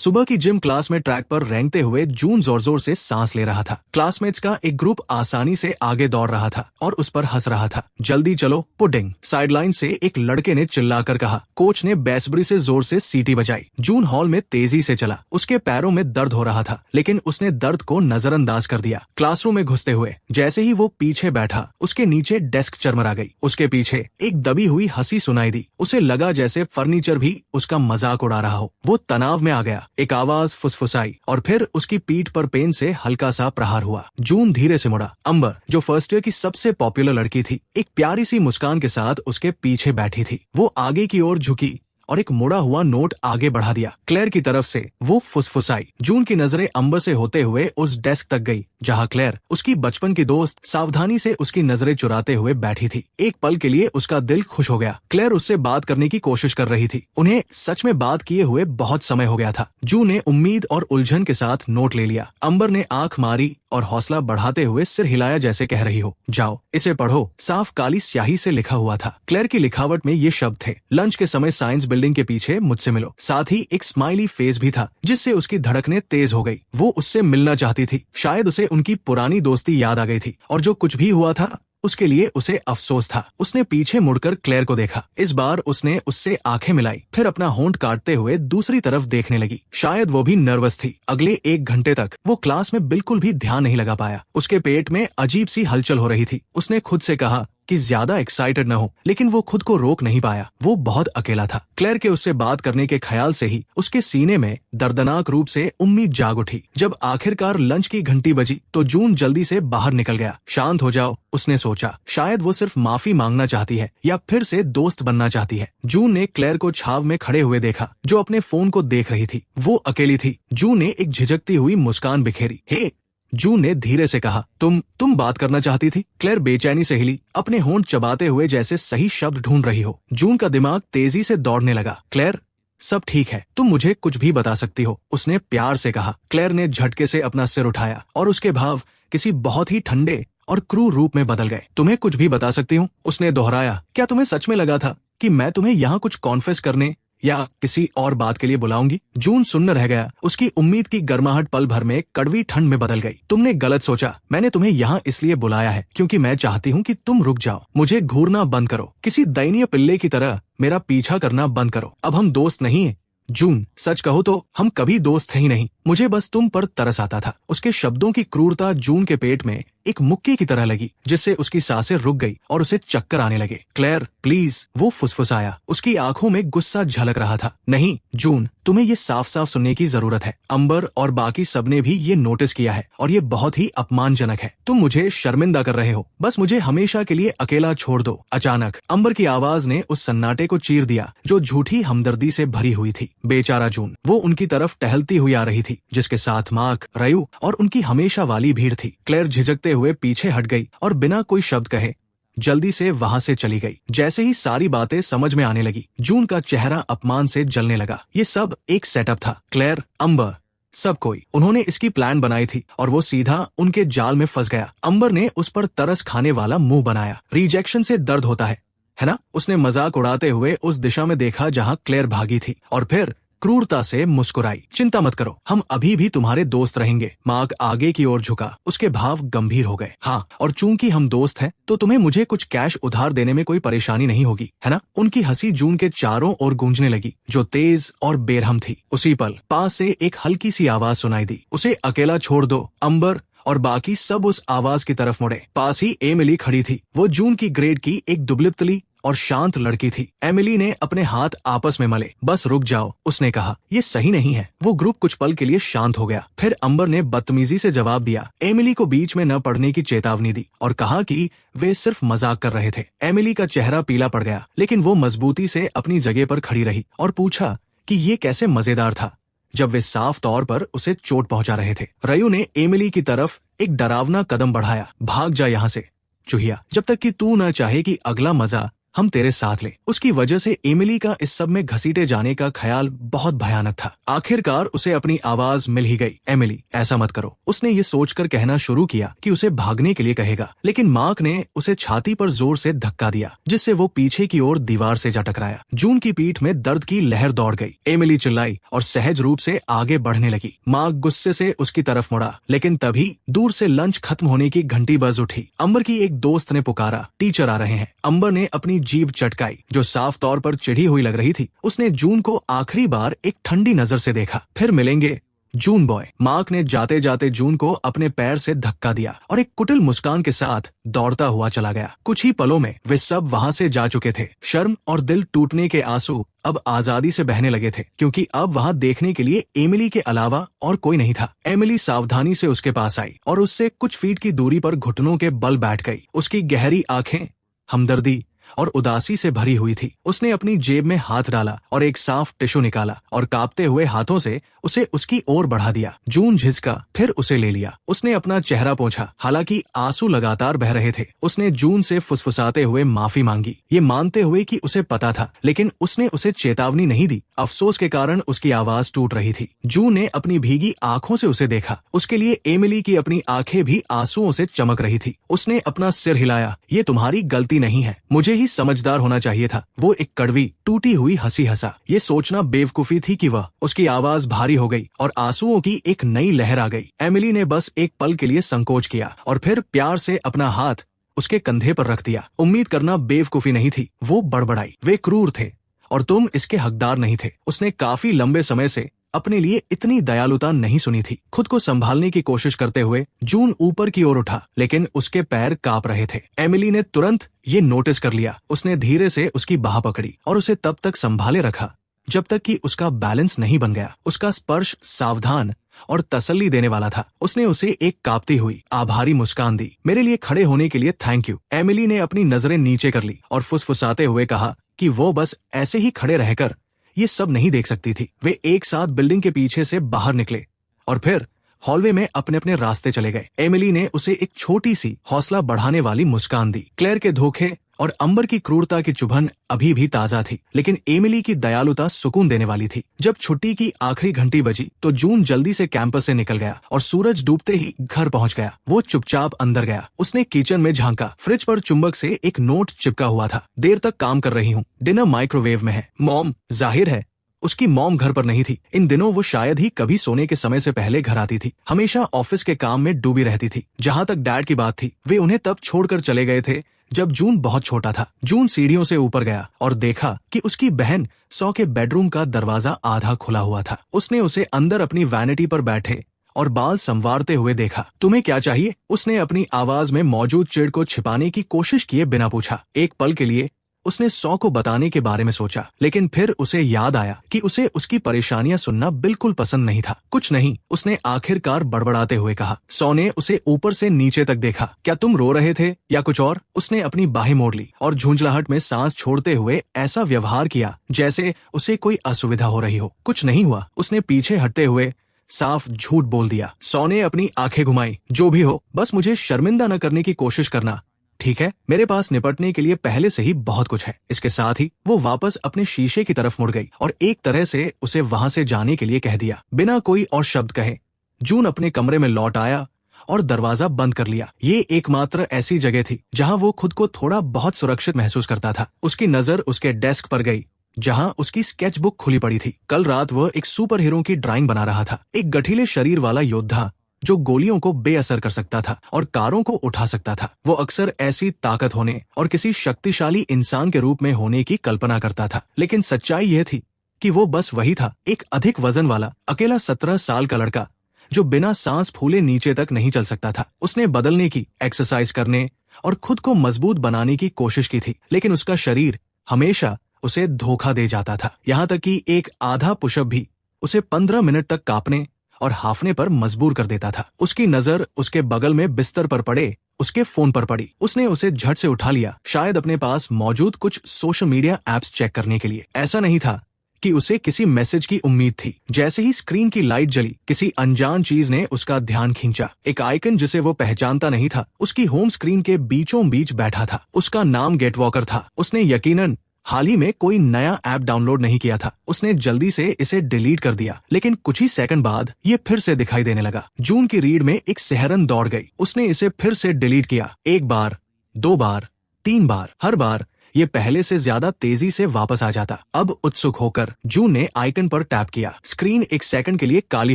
सुबह की gym class में ट्रैक पर रेंगते हुए जून जोर जोर से सांस ले रहा था। क्लासमेट्स का एक ग्रुप आसानी से आगे दौड़ रहा था और उस पर हंस रहा था। जल्दी चलो पुडिंग, साइडलाइन से एक लड़के ने चिल्लाकर कहा। कोच ने बेसब्री से जोर से सीटी बजाई। जून हॉल में तेजी से चला। उसके पैरों में दर्द हो रहा था, लेकिन उसने दर्द को नजरअंदाज कर दिया। क्लासरूम में घुसते हुए जैसे ही वो पीछे बैठा, उसके नीचे डेस्क चरमरा गई। उसके पीछे एक दबी हुई हंसी सुनाई दी। उसे लगा जैसे फर्नीचर भी उसका मजाक उड़ा रहा हो। वो तनाव में आ गया। एक आवाज फुसफुसाई और फिर उसकी पीठ पर पेन से हल्का सा प्रहार हुआ। जून धीरे से मुड़ा। अंबर, जो फर्स्ट ईयर की सबसे पॉपुलर लड़की थी, एक प्यारी सी मुस्कान के साथ उसके पीछे बैठी थी। वो आगे की ओर झुकी और एक मुड़ा हुआ नोट आगे बढ़ा दिया। क्लेयर की तरफ से। वो फुसफुसाई। जून की नजरें अंबर से होते हुए उस डेस्क तक गई जहां क्लेयर, उसकी बचपन की दोस्त, सावधानी से उसकी नजरें चुराते हुए बैठी थी। एक पल के लिए उसका दिल खुश हो गया। क्लेयर उससे बात करने की कोशिश कर रही थी। उन्हें सच में बात किए हुए बहुत समय हो गया था। जून ने उम्मीद और उलझन के साथ नोट ले लिया। अंबर ने आंख मारी और हौसला बढ़ाते हुए सिर हिलाया जैसे कह रही हो, जाओ इसे पढ़ो। साफ काली स्याही से लिखा हुआ था। क्लेयर की लिखावट में ये शब्द थे। लंच के समय साइंस बिल्डिंग के पीछे मुझसे मिलो। साथ ही एक स्माइली फेस भी था जिससे उसकी धड़कनें तेज हो गई। वो उससे मिलना चाहती थी। शायद उसे उनकी पुरानी दोस्ती याद आ गई थी और जो कुछ भी हुआ था उसके लिए उसे अफसोस था। उसने पीछे मुड़कर क्लेयर को देखा। इस बार उसने उससे आंखें मिलाई, फिर अपना होंठ काटते हुए दूसरी तरफ देखने लगी। शायद वो भी नर्वस थी। अगले 1 घंटे तक वो क्लास में बिल्कुल भी ध्यान नहीं लगा पाया। उसके पेट में अजीब सी हलचल हो रही थी। उसने खुद से कहा कि ज्यादा एक्साइटेड न हो, लेकिन वो खुद को रोक नहीं पाया। वो बहुत अकेला था। क्लेयर के उससे बात करने के ख्याल से ही उसके सीने में दर्दनाक रूप से उम्मीद जाग उठी। जब आखिरकार लंच की घंटी बजी तो जून जल्दी से बाहर निकल गया। शांत हो जाओ, उसने सोचा। शायद वो सिर्फ माफी मांगना चाहती है या फिर से दोस्त बनना चाहती है। जून ने क्लेयर को छाव में खड़े हुए देखा, जो अपने फोन को देख रही थी। वो अकेली थी। जून ने एक झिझकती हुई मुस्कान बिखेरी। हे, जून ने धीरे से कहा, तुम बात करना चाहती थी? क्लेयर बेचैनी से हिली, अपने होंठ चबाते हुए जैसे सही शब्द ढूंढ रही हो। जून का दिमाग तेजी से दौड़ने लगा। क्लेयर, सब ठीक है, तुम मुझे कुछ भी बता सकती हो, उसने प्यार से कहा। क्लेयर ने झटके से अपना सिर उठाया और उसके भाव किसी बहुत ही ठंडे और क्रूर रूप में बदल गए। तुम्हें कुछ भी बता सकती हूँ, उसने दोहराया। क्या तुम्हें सच में लगा था कि मैं तुम्हें यहाँ कुछ कॉन्फेस करने या किसी और बात के लिए बुलाऊंगी? जून सुन्न रह गया। उसकी उम्मीद की गर्माहट पल भर में कड़वी ठंड में बदल गई। तुमने गलत सोचा। मैंने तुम्हें यहाँ इसलिए बुलाया है क्योंकि मैं चाहती हूँ कि तुम रुक जाओ। मुझे घूरना बंद करो। किसी दयनीय पिल्ले की तरह मेरा पीछा करना बंद करो। अब हम दोस्त नहीं हैं। जून, सच कहो तो हम कभी दोस्त थे ही नहीं। मुझे बस तुम पर तरस आता था। उसके शब्दों की क्रूरता जून के पेट में एक मुक्के की तरह लगी, जिससे उसकी सांसें रुक गई और उसे चक्कर आने लगे। क्लेयर, प्लीज, वो फुसफुसाया। उसकी आंखों में गुस्सा झलक रहा था। नहीं जून, तुम्हें ये साफ साफ सुनने की जरूरत है। अंबर और बाकी सबने भी ये नोटिस किया है और ये बहुत ही अपमानजनक है। तुम मुझे शर्मिंदा कर रहे हो। बस मुझे हमेशा के लिए अकेला छोड़ दो। अचानक अंबर की आवाज ने उस सन्नाटे को चीर दिया जो झूठी हमदर्दी से भरी हुई थी। बेचारा जून। वो उनकी तरफ टहलती हुई आ रही थी, जिसके साथ मार्क, रयू और उनकी हमेशा वाली भीड़ थी। क्लेयर झिझकते हुए पीछे हट गई और बिना कोई शब्द कहे जल्दी से वहां से चली गई। जैसे ही सारी बातें समझ में आने लगी, जून का चेहरा अपमान से जलने लगा। ये सब एक सेटअप था। क्लेयर, अंबर, सब कोई, उन्होंने इसकी प्लान बनाई थी और वो सीधा उनके जाल में फंस गया। अंबर ने उस पर तरस खाने वाला मुंह बनाया। रिजेक्शन से दर्द होता है ना? उसने मजाक उड़ाते हुए उस दिशा में देखा जहां क्लेयर भागी थी और फिर क्रूरता से मुस्कुराई। चिंता मत करो, हम अभी भी तुम्हारे दोस्त रहेंगे। मार्क आगे की ओर झुका। उसके भाव गंभीर हो गए। हाँ, और चूंकि हम दोस्त हैं तो तुम्हें मुझे कुछ कैश उधार देने में कोई परेशानी नहीं होगी, है ना? उनकी हंसी जून के चारों ओर गूंजने लगी, जो तेज और बेरहम थी। उसी पल पास से एक हल्की सी आवाज सुनाई दी, उसे अकेला छोड़ दो। अंबर और बाकी सब उस आवाज की तरफ मुड़े। पास ही एमिली खड़ी थी। वो जून की ग्रेड की एक दुबली और शांत लड़की थी। एमिली ने अपने हाथ आपस में मले। बस रुक जाओ, उसने कहा, ये सही नहीं है। वो ग्रुप कुछ पल के लिए शांत हो गया। फिर अंबर ने बदतमीजी से जवाब दिया। एमिली को बीच में न पढ़ने की चेतावनी दी और कहा कि वे सिर्फ मजाक कर रहे थे। एमिली का चेहरा पीला पड़ गया, लेकिन वो मजबूती से अपनी जगह पर खड़ी रही और पूछा कि ये कैसे मजेदार था जब वे साफ तौर पर उसे चोट पहुंचा रहे थे। रयू ने एमिली की तरफ एक डरावना कदम बढ़ाया। भाग जा यहाँ से चूहिया, जब तक कि तू न चाहे कि अगला मजा हम तेरे साथ ले। उसकी वजह से एमिली का इस सब में घसीटे जाने का ख्याल बहुत भयानक था। आखिरकार उसे अपनी आवाज मिल ही गई। एमिली, ऐसा मत करो। उसने ये सोचकर कहना शुरू किया कि उसे भागने के लिए कहेगा, लेकिन मार्क ने उसे छाती पर जोर से धक्का दिया, जिससे वो पीछे की ओर दीवार से जा टकराया। जून की पीठ में दर्द की लहर दौड़ गई। एमिली चिल्लाई और सहज रूप से आगे बढ़ने लगी। मार्क गुस्से से उसकी तरफ मुड़ा, लेकिन तभी दूर से लंच खत्म होने की घंटी बज उठी। अंबर की एक दोस्त ने पुकारा, टीचर आ रहे हैं। अंबर ने अपनी जीभ चटकाई, जो साफ तौर पर चिढ़ी हुई लग रही थी। उसने जून को आखिरी बार एक ठंडी नजर से देखा। फिर मिलेंगे जून बॉय। मार्क ने जाते जाते जून को अपने पैर से धक्का दिया और एक कुटिल मुस्कान के साथ दौड़ता हुआ चला गया। कुछ ही पलों में वे सब वहां से जा चुके थे। शर्म और दिल टूटने के आंसू अब आजादी से बहने लगे थे, क्योंकि अब वहां देखने के लिए एमिली के अलावा और कोई नहीं था। एमिली सावधानी से उसके पास आई और उससे कुछ फीट की दूरी पर घुटनों के बल बैठ गई। उसकी गहरी आंखें हमदर्दी और उदासी से भरी हुई थी। उसने अपनी जेब में हाथ डाला और एक साफ टिश्यू निकाला और कांपते हुए हाथों से उसे उसकी ओर बढ़ा दिया। जून झिझका, फिर उसे ले लिया। उसने अपना चेहरा पोंछा, हालांकि आंसू लगातार बह रहे थे। उसने जून से फुसफुसाते हुए माफी मांगी, ये मानते हुए कि उसे पता था, लेकिन उसने उसे चेतावनी नहीं दी। अफसोस के कारण उसकी आवाज टूट रही थी। जून ने अपनी भीगी आंखों से उसे देखा। उसके लिए एमिली की अपनी आंखें भी आंसुओं से चमक रही थी। उसने अपना सिर हिलाया, ये तुम्हारी गलती नहीं है, मुझे ही समझदार होना चाहिए था। वो एक कड़वी टूटी हुई हंसी हंसा। ये सोचना बेवकूफी थी कि वह। उसकी आवाज भारी हो गई और आंसुओं की एक नई लहर आ गई। एमिली ने बस एक पल के लिए संकोच किया और फिर प्यार से अपना हाथ उसके कंधे पर रख दिया। उम्मीद करना बेवकूफी नहीं थी, वो बड़बड़ाई, वे क्रूर थे और तुम इसके हकदार नहीं थे। उसने काफी लंबे समय से अपने लिए इतनी दयालुता नहीं सुनी थी। खुद को संभालने की कोशिश करते हुए जून ऊपर की ओर उठा, लेकिन उसके पैर कांप रहे थे। एमिली ने तुरंत ये नोटिस कर लिया। उसने धीरे से उसकी बाह पकड़ी और उसे तब तक संभाले रखा जब तक कि उसका बैलेंस नहीं बन गया। उसका स्पर्श सावधान और तसल्ली देने वाला था। उसने उसे एक कांपती हुई आभारी मुस्कान दी। मेरे लिए खड़े होने के लिए थैंक यू। एमिली ने अपनी नजरें नीचे कर ली और फुसफुसाते हुए कहा कि वो बस ऐसे ही खड़े रहकर ये सब नहीं देख सकती थी। वे एक साथ बिल्डिंग के पीछे से बाहर निकले और फिर हॉलवे में अपने अपने रास्ते चले गए। एमिली ने उसे एक छोटी सी हौसला बढ़ाने वाली मुस्कान दी। क्लेयर के धोखे और अंबर की क्रूरता की चुभन अभी भी ताजा थी, लेकिन एमिली की दयालुता सुकून देने वाली थी। जब छुट्टी की आखिरी घंटी बजी तो जून जल्दी से कैंपस से निकल गया और सूरज डूबते ही घर पहुंच गया। वो चुपचाप अंदर गया। उसने किचन में झांका। फ्रिज पर चुंबक से एक नोट चिपका हुआ था, देर तक काम कर रही हूँ, डिनर माइक्रोवेव में है। मॉम, जाहिर है उसकी मॉम घर पर नहीं थी। इन दिनों वो शायद ही कभी सोने के समय से पहले घर आती थी। हमेशा ऑफिस के काम में डूबी रहती थी। जहाँ तक डैड की बात थी, वे उन्हें तब छोड़कर चले गए थे जब जून बहुत छोटा था। जून सीढ़ियों से ऊपर गया और देखा कि उसकी बहन सौ के बेडरूम का दरवाजा आधा खुला हुआ था। उसने उसे अंदर अपनी वैनिटी पर बैठे और बाल संवारते हुए देखा। तुम्हें क्या चाहिए? उसने अपनी आवाज में मौजूद चिढ़ को छिपाने की कोशिश किए बिना पूछा। एक पल के लिए उसने सौ को बताने के बारे में सोचा, लेकिन फिर उसे याद आया कि उसे उसकी परेशानियां सुनना बिल्कुल पसंद नहीं था। कुछ नहीं, उसने आखिरकार बड़बड़ाते हुए कहा। सौ ने उसे ऊपर से नीचे तक देखा। क्या तुम रो रहे थे या कुछ और? उसने अपनी बाहें मोड़ ली और झुंझलाहट में सांस छोड़ते हुए ऐसा व्यवहार किया जैसे उसे कोई असुविधा हो रही हो। कुछ नहीं हुआ, उसने पीछे हटते हुए साफ झूठ बोल दिया। सौ ने अपनी आंखें घुमाई। जो भी हो, बस मुझे शर्मिंदा न करने की कोशिश करना, ठीक है? मेरे पास निपटने के लिए पहले से ही बहुत कुछ है। इसके साथ ही वो वापस अपने शीशे की तरफ मुड़ गई और एक तरह से उसे वहां से जाने के लिए कह दिया, बिना कोई और शब्द कहे। जून अपने कमरे में लौट आया और दरवाजा बंद कर लिया। ये एकमात्र ऐसी जगह थी जहां वो खुद को थोड़ा बहुत सुरक्षित महसूस करता था। उसकी नजर उसके डेस्क पर गई जहां उसकी स्केच बुक खुली पड़ी थी। कल रात वह एक सुपर हीरो की ड्राइंग बना रहा था। एक गठीले शरीर वाला योद्धा जो गोलियों को बेअसर कर सकता था और कारों को उठा सकता था। वो अक्सर ऐसी ताकत होने और किसी शक्तिशाली इंसान के रूप में होने की कल्पना करता था, लेकिन सच्चाई यह थी कि वो बस वही था, एक अधिक वजन वाला अकेला 17 साल का लड़का जो बिना सांस फूले नीचे तक नहीं चल सकता था। उसने बदलने की, एक्सरसाइज करने और खुद को मजबूत बनाने की कोशिश की थी, लेकिन उसका शरीर हमेशा उसे धोखा दे जाता था। यहाँ तक कि एक आधा पुशअप भी उसे 15 मिनट तक कांपने और हाफने पर मजबूर कर देता था। उसकी नजर उसके बगल में बिस्तर पर पड़े उसके फोन पर पड़ी। उसने उसे झट से उठा लिया, शायद अपने पास मौजूद कुछ सोशल मीडिया एप्स चेक करने के लिए। ऐसा नहीं था कि उसे किसी मैसेज की उम्मीद थी। जैसे ही स्क्रीन की लाइट जली, किसी अनजान चीज ने उसका ध्यान खींचा। एक आइकन जिसे वो पहचानता नहीं था, उसकी होम स्क्रीन के बीचों बीच बैठा था। उसका नाम गेटवॉकर था। उसने यकीनन हाल ही में कोई नया ऐप डाउनलोड नहीं किया था। उसने जल्दी से इसे डिलीट कर दिया, लेकिन कुछ ही सेकंड बाद ये फिर से दिखाई देने लगा। जून की रीढ़ में एक सिहरन दौड़ गई। उसने इसे फिर से डिलीट किया, 1 बार, 2 बार, 3 बार। हर बार ये पहले से ज्यादा तेजी से वापस आ जाता। अब उत्सुक होकर जून ने आइकन पर टैप किया। स्क्रीन एक सेकंड के लिए काली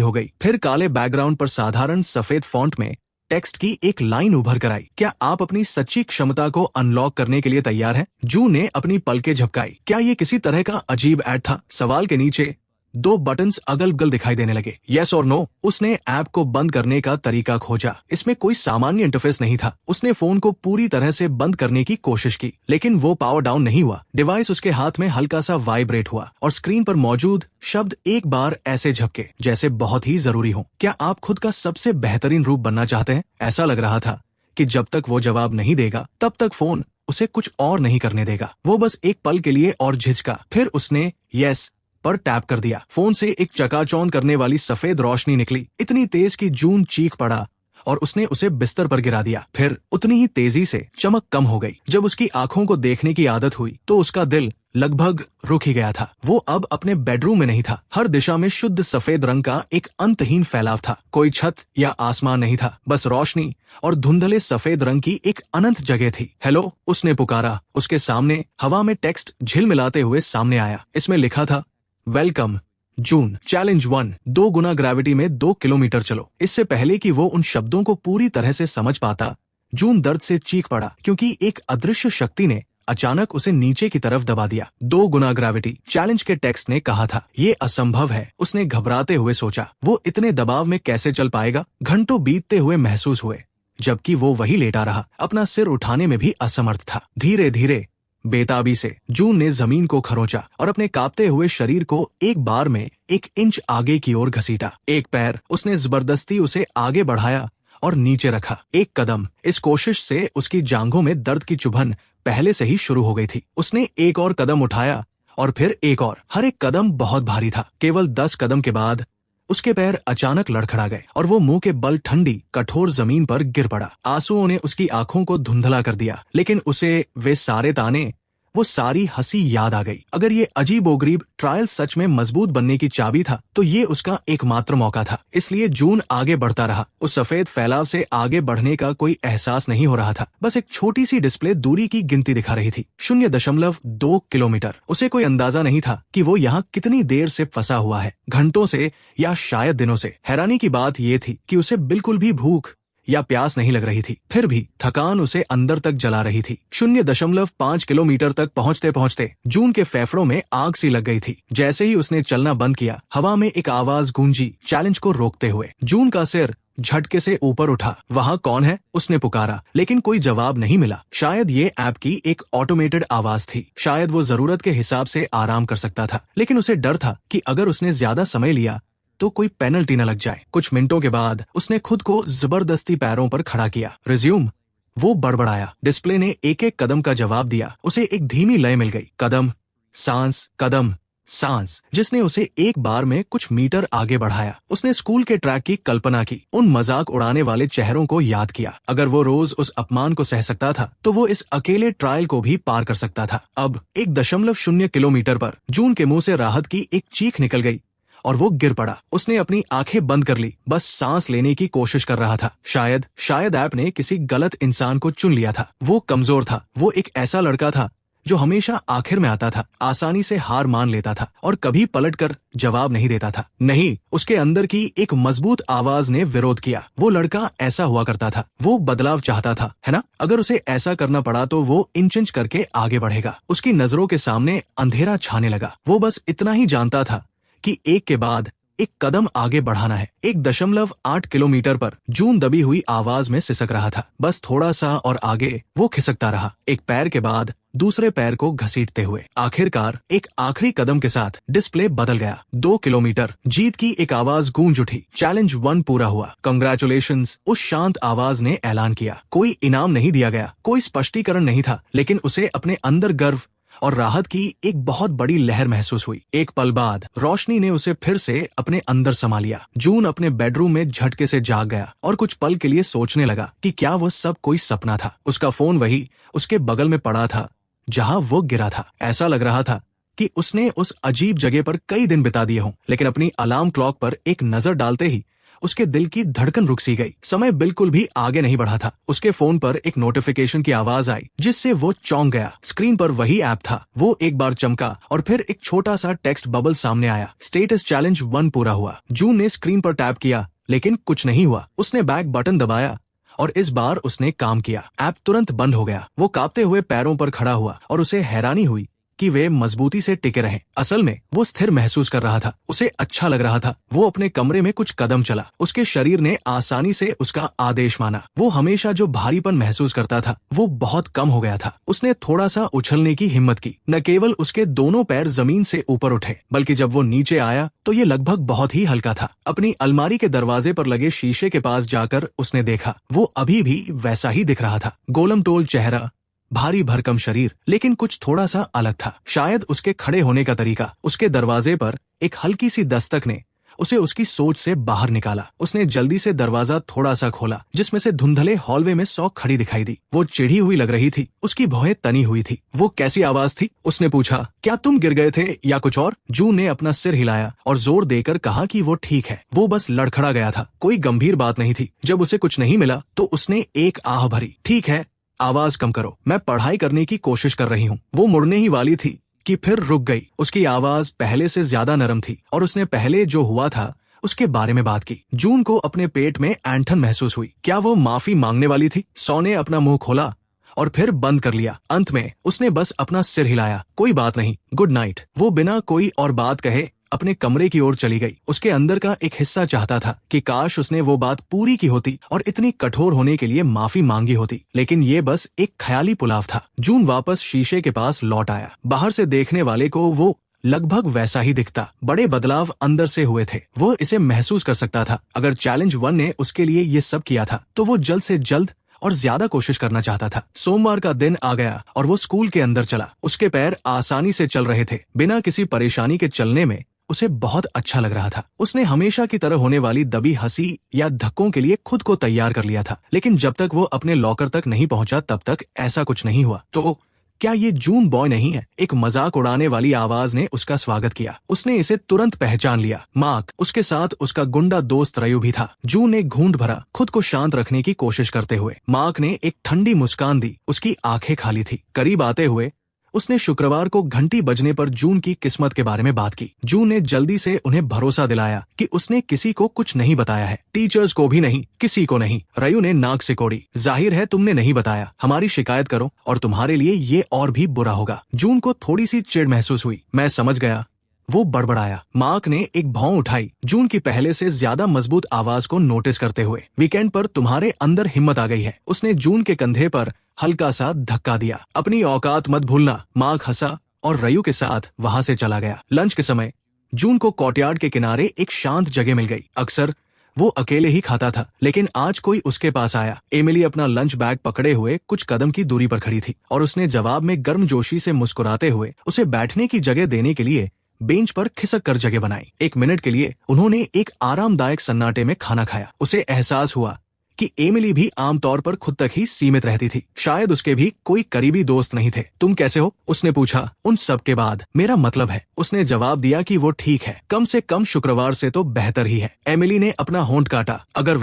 हो गई, फिर काले बैकग्राउंड पर साधारण सफेद फॉन्ट में टेक्स्ट की एक लाइन उभर कर आई। क्या आप अपनी सच्ची क्षमता को अनलॉक करने के लिए तैयार हैं? जून ने अपनी पलकें झपकाई। क्या ये किसी तरह का अजीब ऐड था? सवाल के नीचे 2 बटन्स अगल बगल दिखाई देने लगे, यस और नो। उसने ऐप को बंद करने का तरीका खोजा। इसमें कोई सामान्य इंटरफेस नहीं था। उसने फोन को पूरी तरह से बंद करने की कोशिश की, लेकिन वो पावर डाउन नहीं हुआ। डिवाइस उसके हाथ में हल्का सा वाइब्रेट हुआ और स्क्रीन पर मौजूद शब्द एक बार ऐसे झपके जैसे बहुत ही जरूरी हो। क्या आप खुद का सबसे बेहतरीन रूप बनना चाहते हैं? ऐसा लग रहा था कि जब तक वो जवाब नहीं देगा, तब तक फोन उसे कुछ और नहीं करने देगा। वो बस एक पल के लिए और झिझका, फिर उसने यस पर टैप कर दिया। फोन से एक चकाचौंध करने वाली सफेद रोशनी निकली, इतनी तेज कि जून चीख पड़ा और उसने उसे बिस्तर पर गिरा दिया। फिर उतनी ही तेजी से चमक कम हो गई। जब उसकी आंखों को देखने की आदत हुई तो उसका दिल लगभग रुक ही गया था। वो अब अपने बेडरूम में नहीं था। हर दिशा में शुद्ध सफेद रंग का एक अंतहीन फैलाव था। कोई छत या आसमान नहीं था, बस रोशनी और धुंधले सफेद रंग की एक अनंत जगह थी। हेलो, उसने पुकारा। उसके सामने हवा में टेक्स्ट झिलमिलाते हुए सामने आया। इसमें लिखा था, वेलकम जून, चैलेंज 1, 2 गुना ग्रेविटी में 2 किलोमीटर चलो। इससे पहले कि वो उन शब्दों को पूरी तरह से समझ पाता, जून दर्द से चीख पड़ा, क्योंकि एक अदृश्य शक्ति ने अचानक उसे नीचे की तरफ दबा दिया। 2 गुना ग्रेविटी, चैलेंज के टेक्स्ट ने कहा था। ये असंभव है, उसने घबराते हुए सोचा। वो इतने दबाव में कैसे चल पाएगा? घंटों बीतते हुए महसूस हुए, जबकि वो वही लेटा रहा, अपना सिर उठाने में भी असमर्थ था। धीरे धीरे बेताबी से जून ने जमीन को खरोंचा और अपने कांपते हुए शरीर को एक बार में 1 इंच आगे की ओर घसीटा। एक पैर उसने जबरदस्ती उसे आगे बढ़ाया और नीचे रखा। एक कदम, इस कोशिश से उसकी जांघों में दर्द की चुभन पहले से ही शुरू हो गई थी। उसने एक और कदम उठाया और फिर एक और। हर एक कदम बहुत भारी था। केवल 10 कदम के बाद उसके पैर अचानक लड़खड़ा गए और वो मुंह के बल ठंडी कठोर जमीन पर गिर पड़ा। आंसुओं ने उसकी आंखों को धुंधला कर दिया, लेकिन उसे वे सारे ताने, वो सारी हंसी याद आ गई। अगर ये अजीबोगरीब ट्रायल सच में मजबूत बनने की चाबी था, तो ये उसका एकमात्र मौका था। इसलिए जून आगे बढ़ता रहा। उस सफेद फैलाव से आगे बढ़ने का कोई एहसास नहीं हो रहा था। बस एक छोटी सी डिस्प्ले दूरी की गिनती दिखा रही थी, 0.2 किलोमीटर। उसे कोई अंदाजा नहीं था कि वो यहाँ कितनी देर से फंसा हुआ है, घंटों से या शायद दिनों से। हैरानी की बात ये थी कि उसे बिल्कुल भी भूख या प्यास नहीं लग रही थी, फिर भी थकान उसे अंदर तक जला रही थी। 0.5 किलोमीटर तक पहुंचते पहुंचते जून के फेफड़ों में आग सी लग गई थी। जैसे ही उसने चलना बंद किया, हवा में एक आवाज गूंजी, चैलेंज को रोकते हुए। जून का सिर झटके से ऊपर उठा। वहाँ कौन है? उसने पुकारा, लेकिन कोई जवाब नहीं मिला। शायद ये ऐप की एक ऑटोमेटेड आवाज थी। शायद वो जरूरत के हिसाब से आराम कर सकता था, लेकिन उसे डर था कि अगर उसने ज्यादा समय लिया तो कोई पेनल्टी न लग जाए। कुछ मिनटों के बाद उसने खुद को जबरदस्ती पैरों पर खड़ा किया। रिज्यूम, वो बड़बड़ाया। डिस्प्ले ने एक एक कदम का जवाब दिया। उसे एक धीमी लय मिल गई, कदम सांस कदम सांस, जिसने उसे एक बार में कुछ मीटर आगे बढ़ाया। उसने स्कूल के ट्रैक की कल्पना की, उन मजाक उड़ाने वाले चेहरों को याद किया। अगर वो रोज उस अपमान को सह सकता था, तो वो इस अकेले ट्रायल को भी पार कर सकता था। अब 1.0 किलोमीटर पर जून के मुंह से राहत की एक चीख निकल गई और वो गिर पड़ा। उसने अपनी आंखें बंद कर ली, बस सांस लेने की कोशिश कर रहा था। शायद ऐप ने किसी गलत इंसान को चुन लिया था। वो कमजोर था। वो एक ऐसा लड़का था जो हमेशा आखिर में आता था, आसानी से हार मान लेता था और कभी पलटकर जवाब नहीं देता था। नहीं, उसके अंदर की एक मजबूत आवाज ने विरोध किया। वो लड़का ऐसा हुआ करता था। वो बदलाव चाहता था, है ना? अगर उसे ऐसा करना पड़ा तो वो इंच इंच करके आगे बढ़ेगा। उसकी नजरों के सामने अंधेरा छाने लगा। वो बस इतना ही जानता था कि एक के बाद एक कदम आगे बढ़ाना है। 1.8 किलोमीटर पर जून दबी हुई आवाज में सिसक रहा था। बस थोड़ा सा और आगे वो खिसकता रहा, एक पैर के बाद दूसरे पैर को घसीटते हुए। आखिरकार एक आखिरी कदम के साथ डिस्प्ले बदल गया। 2 किलोमीटर। जीत की एक आवाज गूंज उठी। चैलेंज 1 पूरा हुआ। कांग्रेचुलेशंस, उस शांत आवाज ने ऐलान किया। कोई इनाम नहीं दिया गया, कोई स्पष्टीकरण नहीं था, लेकिन उसे अपने अंदर गर्व और राहत की एक बहुत बड़ी लहर महसूस हुई। एक पल बाद रोशनी ने उसे फिर से अपने अंदर समा लिया। जून अपने बेडरूम में झटके से जाग गया और कुछ पल के लिए सोचने लगा कि क्या वो सब कोई सपना था। उसका फोन वही उसके बगल में पड़ा था जहां वो गिरा था। ऐसा लग रहा था कि उसने उस अजीब जगह पर कई दिन बिता दिए हों। लेकिन अपनी अलार्म क्लॉक पर एक नजर डालते ही उसके दिल की धड़कन रुक सी गई। समय बिल्कुल भी आगे नहीं बढ़ा था। उसके फोन पर एक नोटिफिकेशन की आवाज आई जिससे वो चौंक गया। स्क्रीन पर वही ऐप था। वो एक बार चमका और फिर एक छोटा सा टेक्स्ट बबल सामने आया। स्टेटस चैलेंज 1 पूरा हुआ। जून ने स्क्रीन पर टैप किया लेकिन कुछ नहीं हुआ। उसने बैक बटन दबाया और इस बार उसने काम किया। ऐप तुरंत बंद हो गया। वो कांपते हुए पैरों पर खड़ा हुआ और उसे हैरानी हुई कि वे मजबूती से टिके रहे। असल में वो स्थिर महसूस कर रहा था। उसे अच्छा लग रहा था। वो अपने कमरे में कुछ कदम चला। उसके शरीर ने आसानी से उसका आदेश माना। वो हमेशा जो भारीपन महसूस करता था वो बहुत कम हो गया था। उसने थोड़ा सा उछलने की हिम्मत की। न केवल उसके दोनों पैर जमीन से ऊपर उठे बल्कि जब वो नीचे आया तो ये लगभग बहुत ही हल्का था। अपनी अलमारी के दरवाजे पर लगे शीशे के पास जाकर उसने देखा वो अभी भी वैसा ही दिख रहा था। गोलमटोल चेहरा, भारी भरकम शरीर, लेकिन कुछ थोड़ा सा अलग था। शायद उसके खड़े होने का तरीका। उसके दरवाजे पर एक हल्की सी दस्तक ने उसे उसकी सोच से बाहर निकाला। उसने जल्दी से दरवाजा थोड़ा सा खोला जिसमें से धुंधले हॉलवे में सौ खड़ी दिखाई दी। वो चिढ़ी हुई लग रही थी। उसकी भौहें तनी हुई थी। वो कैसी आवाज थी? उसने पूछा। क्या तुम गिर गए थे या कुछ और? जून ने अपना सिर हिलाया और जोर देकर कहा कि वो ठीक है। वो बस लड़खड़ा गया था। कोई गंभीर बात नहीं थी। जब उसे कुछ नहीं मिला तो उसने एक आह भरी। ठीक है, आवाज कम करो, मैं पढ़ाई करने की कोशिश कर रही हूँ। वो मुड़ने ही वाली थी कि फिर रुक गई। उसकी आवाज पहले से ज्यादा नरम थी और उसने पहले जो हुआ था उसके बारे में बात की। जून को अपने पेट में ऐंठन महसूस हुई। क्या वो माफी मांगने वाली थी? सौ ने अपना मुंह खोला और फिर बंद कर लिया। अंत में उसने बस अपना सिर हिलाया। कोई बात नहीं, गुड नाइट। वो बिना कोई और बात कहे अपने कमरे की ओर चली गई। उसके अंदर का एक हिस्सा चाहता था कि काश उसने वो बात पूरी की होती और इतनी कठोर होने के लिए माफी मांगी होती, लेकिन ये बस एक ख्याली पुलाव था। जून वापस शीशे के पास लौट आया। बाहर से देखने वाले को वो लगभग वैसा ही दिखता। बड़े बदलाव अंदर से हुए थे। वो इसे महसूस कर सकता था। अगर चैलेंज 1 ने उसके लिए ये सब किया था तो वो जल्द से जल्द और ज्यादा कोशिश करना चाहता था। सोमवार का दिन आ गया और वो स्कूल के अंदर चला। उसके पैर आसानी से चल रहे थे। बिना किसी परेशानी के चलने में उसे बहुत अच्छा लग रहा था। उसने हमेशा की तरह होने वाली दबी हंसी या धक्कों के लिए खुद को तैयार कर लिया था। लेकिन जब तक वो अपने लॉकर तक नहीं पहुंचा तब तक ऐसा कुछ नहीं हुआ। तो क्या ये जून बॉय नहीं है? एक मजाक उड़ाने वाली आवाज ने उसका स्वागत किया। उसने इसे तुरंत पहचान लिया। मार्क, उसके साथ उसका गुंडा दोस्त रयू भी था। जून ने घूंट भरा, खुद को शांत रखने की कोशिश करते हुए। मार्क ने एक ठंडी मुस्कान दी। उसकी आंखें खाली थी। करीब आते हुए उसने शुक्रवार को घंटी बजने पर जून की किस्मत के बारे में बात की। जून ने जल्दी से उन्हें भरोसा दिलाया कि उसने किसी को कुछ नहीं बताया है, टीचर्स को भी नहीं, किसी को नहीं। रयू ने नाक सिकोड़ी। जाहिर है तुमने नहीं बताया। हमारी शिकायत करो और तुम्हारे लिए ये और भी बुरा होगा। जून को थोड़ी सी चिढ़ महसूस हुई। मैं समझ गया, वो बड़बड़ाया। मार्क ने एक भौं उठाई, जून की पहले से ज्यादा मजबूत आवाज को नोटिस करते हुए। वीकेंड पर तुम्हारे अंदर हिम्मत आ गई है। उसने जून के कंधे पर हल्का सा धक्का दिया। अपनी औकात मत भूलना। मार्क हंसा और रयू के साथ वहां से चला गया। लंच के समय जून को कोर्टयार्ड के किनारे एक शांत जगह मिल गई। अक्सर वो अकेले ही खाता था, लेकिन आज कोई उसके पास आया। एमिली अपना लंच बैग पकड़े हुए कुछ कदम की दूरी पर खड़ी थी और उसने जवाब में गर्मजोशी से मुस्कुराते हुए उसे बैठने की जगह देने के लिए बेंच पर खिसक कर जगह बनाई। 1 मिनट के लिए उन्होंने एक आरामदायक सन्नाटे में खाना खाया। उसे एहसास हुआ कि एमिली भी आमतौर पर खुद तक ही सीमित रहती थी। शायद उसके भी कोई करीबी दोस्त नहीं थे। तुम कैसे हो? उसने पूछा। उन सब के बाद मेरा मतलब है, उसने जवाब दिया कि वो ठीक है। कम से कम शुक्रवार से तो बेहतर ही है। एमिली ने अपना होंठ काटा। अगर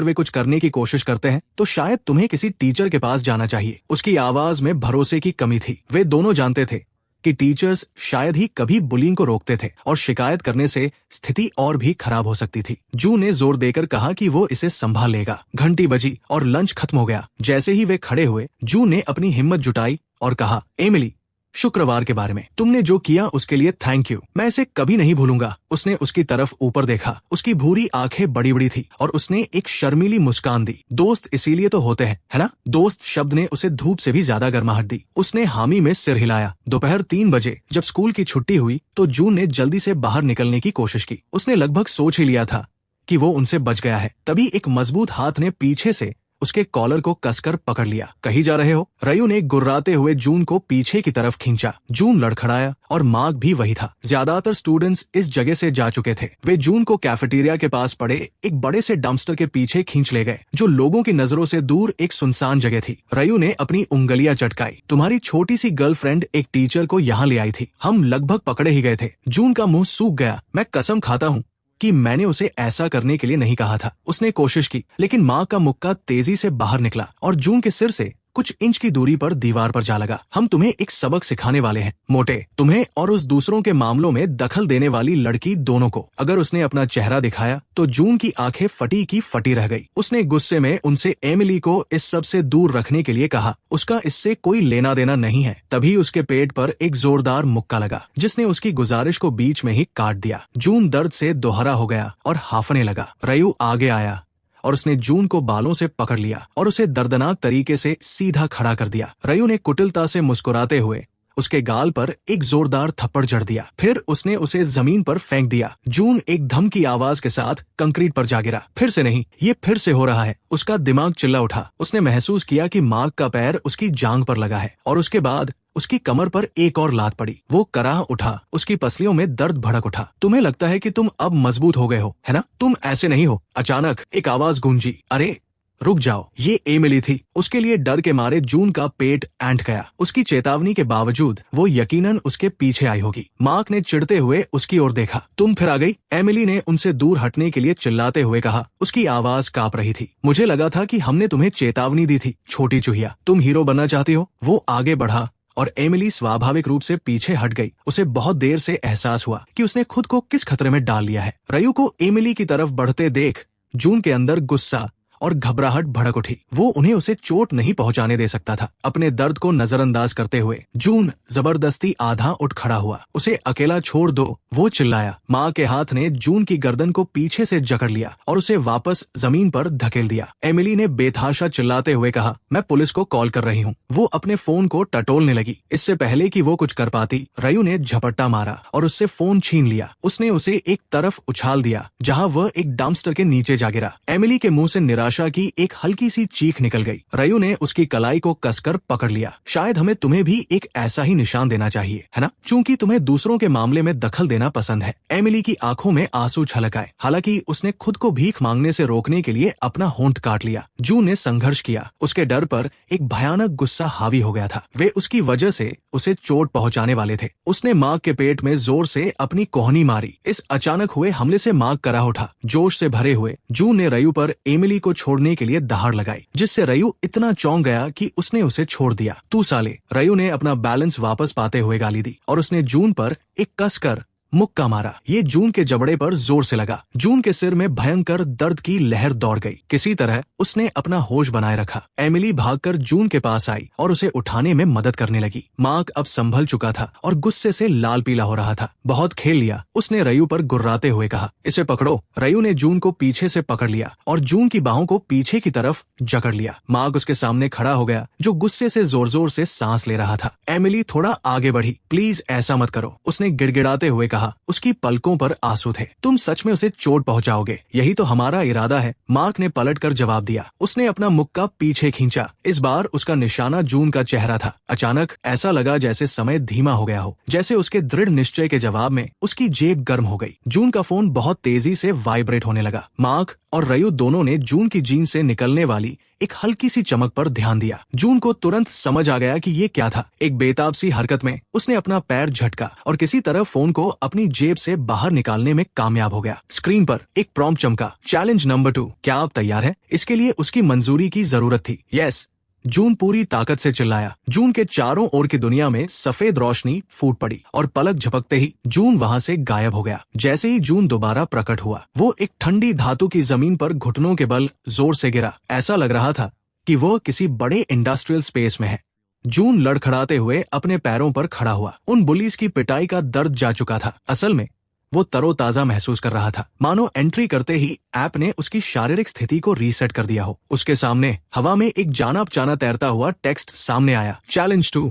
वे कुछ करने की कोशिश करते हैं तो शायद तुम्हें किसी टीचर के पास जाना चाहिए। उसकी आवाज में भरोसे की कमी थी। वे दोनों जानते थे कि टीचर्स शायद ही कभी बुलिंग को रोकते थे और शिकायत करने से स्थिति और भी खराब हो सकती थी। जू ने जोर देकर कहा कि वो इसे संभाल लेगा। घंटी बजी और लंच खत्म हो गया। जैसे ही वे खड़े हुए, जू ने अपनी हिम्मत जुटाई और कहा, एमिली, शुक्रवार के बारे में तुमने जो किया उसके लिए थैंक यू। मैं इसे कभी नहीं भूलूंगा। उसने उसकी तरफ ऊपर देखा। उसकी भूरी आंखें बड़ी बड़ी थी और उसने एक शर्मीली मुस्कान दी। दोस्त इसीलिए तो होते हैं, है ना? दोस्त शब्द ने उसे धूप से भी ज्यादा गर्माहट दी। उसने हामी में सिर हिलाया। दोपहर 3 बजे जब स्कूल की छुट्टी हुई तो जून ने जल्दी से बाहर निकलने की कोशिश की। उसने लगभग सोच ही लिया था कि वो उनसे बच गया है। तभी एक मजबूत हाथ ने पीछे से उसके कॉलर को कसकर पकड़ लिया। कहीं जा रहे हो? रयू ने गुर्राते हुए जून को पीछे की तरफ खींचा। जून लड़खड़ाया और मार्क भी वही था। ज्यादातर स्टूडेंट्स इस जगह से जा चुके थे। वे जून को कैफेटेरिया के पास पड़े एक बड़े से डंपस्टर के पीछे खींच ले गए, जो लोगों की नजरों से दूर एक सुनसान जगह थी। रयू ने अपनी उंगलियां चटकाई। तुम्हारी छोटी सी गर्लफ्रेंड एक टीचर को यहाँ ले आई थी। हम लगभग पकड़े ही गए थे। जून का मुंह सूख गया। मैं कसम खाता हूँ कि मैंने उसे ऐसा करने के लिए नहीं कहा था। उसने कोशिश की, लेकिन माँ का मुक्का तेजी से बाहर निकला और जून के सिर से कुछ इंच की दूरी पर दीवार पर जा लगा। हम तुम्हें एक सबक सिखाने वाले हैं, मोटे, तुम्हें और उस दूसरों के मामलों में दखल देने वाली लड़की दोनों को। अगर उसने अपना चेहरा दिखाया तो जून की आंखें फटी की फटी रह गई। उसने गुस्से में उनसे एमिली को इस सब से दूर रखने के लिए कहा। उसका इससे कोई लेना देना नहीं है। तभी उसके पेट पर एक जोरदार मुक्का लगा, जिसने उसकी गुजारिश को बीच में ही काट दिया। जून दर्द से दोहरा हो गया और हाफने लगा। रयू आगे आया और उसने जून को बालों से पकड़ लिया और उसे दर्दनाक तरीके से सीधा खड़ा कर दिया। रयू ने कुटिलता से मुस्कुराते हुए उसके गाल पर एक जोरदार थप्पड़ जड़ दिया। फिर उसने उसे जमीन पर फेंक दिया। जून एक धम की आवाज के साथ कंक्रीट पर जा गिरा। फिर से नहीं, ये फिर से हो रहा है। उसका दिमाग चिल्ला उठा। उसने महसूस किया कि मार्क का पैर उसकी जांघ पर लगा है और उसके बाद उसकी कमर पर एक और लात पड़ी। वो कराह उठा। उसकी पसलियों में दर्द भड़क उठा। तुम्हें लगता है कि तुम अब मजबूत हो गए हो, है ना? तुम ऐसे नहीं हो। अचानक एक आवाज गूंजी, अरे रुक जाओ। ये एमिली थी। उसके लिए डर के मारे जून का पेट ऐंठ गया। उसकी चेतावनी के बावजूद वो यकीनन उसके पीछे आई होगी। मार्क ने चिढ़ते हुए उसकी ओर देखा। तुम फिर आ गई? एमिली ने उनसे दूर हटने के लिए चिल्लाते हुए कहा। उसकी आवाज कांप रही थी। मुझे लगा था कि हमने तुम्हें चेतावनी दी थी, छोटी चूहिया। तुम हीरो बनना चाहती हो? वो आगे बढ़ा और एमिली स्वाभाविक रूप से पीछे हट गई। उसे बहुत देर से एहसास हुआ कि उसने खुद को किस खतरे में डाल लिया है। रयू को एमिली की तरफ बढ़ते देख जून के अंदर गुस्सा और घबराहट भड़क उठी। वो उन्हें उसे चोट नहीं पहुंचाने दे सकता था। अपने दर्द को नजरअंदाज करते हुए जून जबरदस्ती आधा उठ खड़ा हुआ। उसे अकेला छोड़ दो, वो चिल्लाया। माँ के हाथ ने जून की गर्दन को पीछे से जकड़ लिया और उसे वापस जमीन पर धकेल दिया। एमिली ने बेतहाशा चिल्लाते हुए कहा, मैं पुलिस को कॉल कर रही हूँ। वो अपने फोन को टटोलने लगी। इससे पहले कि वो कुछ कर पाती, रयू ने झपट्टा मारा और उससे फोन छीन लिया। उसने उसे एक तरफ उछाल दिया जहाँ वह एक डंपस्टर के नीचे जा गिरा। एमिली के मुंह से निराशा की एक हल्की सी चीख निकल गई। रयू ने उसकी कलाई को कसकर पकड़ लिया। शायद हमें तुम्हें भी एक ऐसा ही निशान देना चाहिए, है ना? क्योंकि तुम्हें दूसरों के मामले में दखल देना पसंद है। एमिली की आंखों में आंसू छलक आए। हालांकि उसने खुद को भीख मांगने से रोकने के लिए अपना होंठ काट लिया। जून ने संघर्ष किया। उसके डर पर एक भयानक गुस्सा हावी हो गया था। वे उसकी वजह से उसे चोट पहुंचाने वाले थे। उसने मार्क के पेट में जोर से अपनी कोहनी मारी। इस अचानक हुए हमले से मार्क कराह उठा। जोश से भरे हुए जून ने रयू पर एमिली को छोड़ने के लिए दहाड़ लगाई, जिससे रयू इतना चौंक गया कि उसने उसे छोड़ दिया। तू साले! रयू ने अपना बैलेंस वापस पाते हुए गाली दी और उसने जून पर एक कसकर मुक्का मारा। ये जून के जबड़े पर जोर से लगा। जून के सिर में भयंकर दर्द की लहर दौड़ गई। किसी तरह उसने अपना होश बनाए रखा। एमिली भागकर जून के पास आई और उसे उठाने में मदद करने लगी। मार्क अब संभल चुका था और गुस्से से लाल पीला हो रहा था। बहुत खेल लिया, उसने रयू पर गुर्राते हुए कहा। इसे पकड़ो। रयू ने जून को पीछे से पकड़ लिया और जून की बाहों को पीछे की तरफ जकड़ लिया। मार्क उसके सामने खड़ा हो गया, जो गुस्से से जोर जोर से सांस ले रहा था। एमिली थोड़ा आगे बढ़ी। प्लीज ऐसा मत करो, उसने गिड़गिड़ाते हुए कहा। उसकी पलकों पर आंसू थे। तुम सच में उसे चोट पहुंचाओगे, यही तो हमारा इरादा है, मार्क ने पलटकर जवाब दिया। उसने अपना मुक्का पीछे खींचा। इस बार उसका निशाना जून का चेहरा था। अचानक ऐसा लगा जैसे समय धीमा हो गया हो, जैसे उसके दृढ़ निश्चय के जवाब में उसकी जेब गर्म हो गई। जून का फोन बहुत तेजी से वाइब्रेट होने लगा। मार्क और रयू दोनों ने जून की जीन्स से निकलने वाली एक हल्की सी चमक पर ध्यान दिया। जून को तुरंत समझ आ गया कि ये क्या था। एक बेताब सी हरकत में उसने अपना पैर झटका और किसी तरह फोन को अपनी जेब से बाहर निकालने में कामयाब हो गया। स्क्रीन पर एक प्रॉम्प्ट चमका, चैलेंज नंबर 2, क्या आप तैयार हैं? इसके लिए उसकी मंजूरी की जरूरत थी। यस, जून पूरी ताकत से चिल्लाया। जून के चारों ओर की दुनिया में सफेद रोशनी फूट पड़ी और पलक झपकते ही जून वहां से गायब हो गया। जैसे ही जून दोबारा प्रकट हुआ, वो एक ठंडी धातु की जमीन पर घुटनों के बल जोर से गिरा। ऐसा लग रहा था कि वो किसी बड़े इंडस्ट्रियल स्पेस में है। जून लड़खड़ाते हुए अपने पैरों पर खड़ा हुआ। उन बुलीज की पिटाई का दर्द जा चुका था। असल में वो तरोताजा महसूस कर रहा था, मानो एंट्री करते ही ऐप ने उसकी शारीरिक स्थिति को रीसेट कर दिया हो। उसके सामने हवा में एक जाना पहचाना तैरता हुआ टेक्स्ट सामने आया, चैलेंज 2,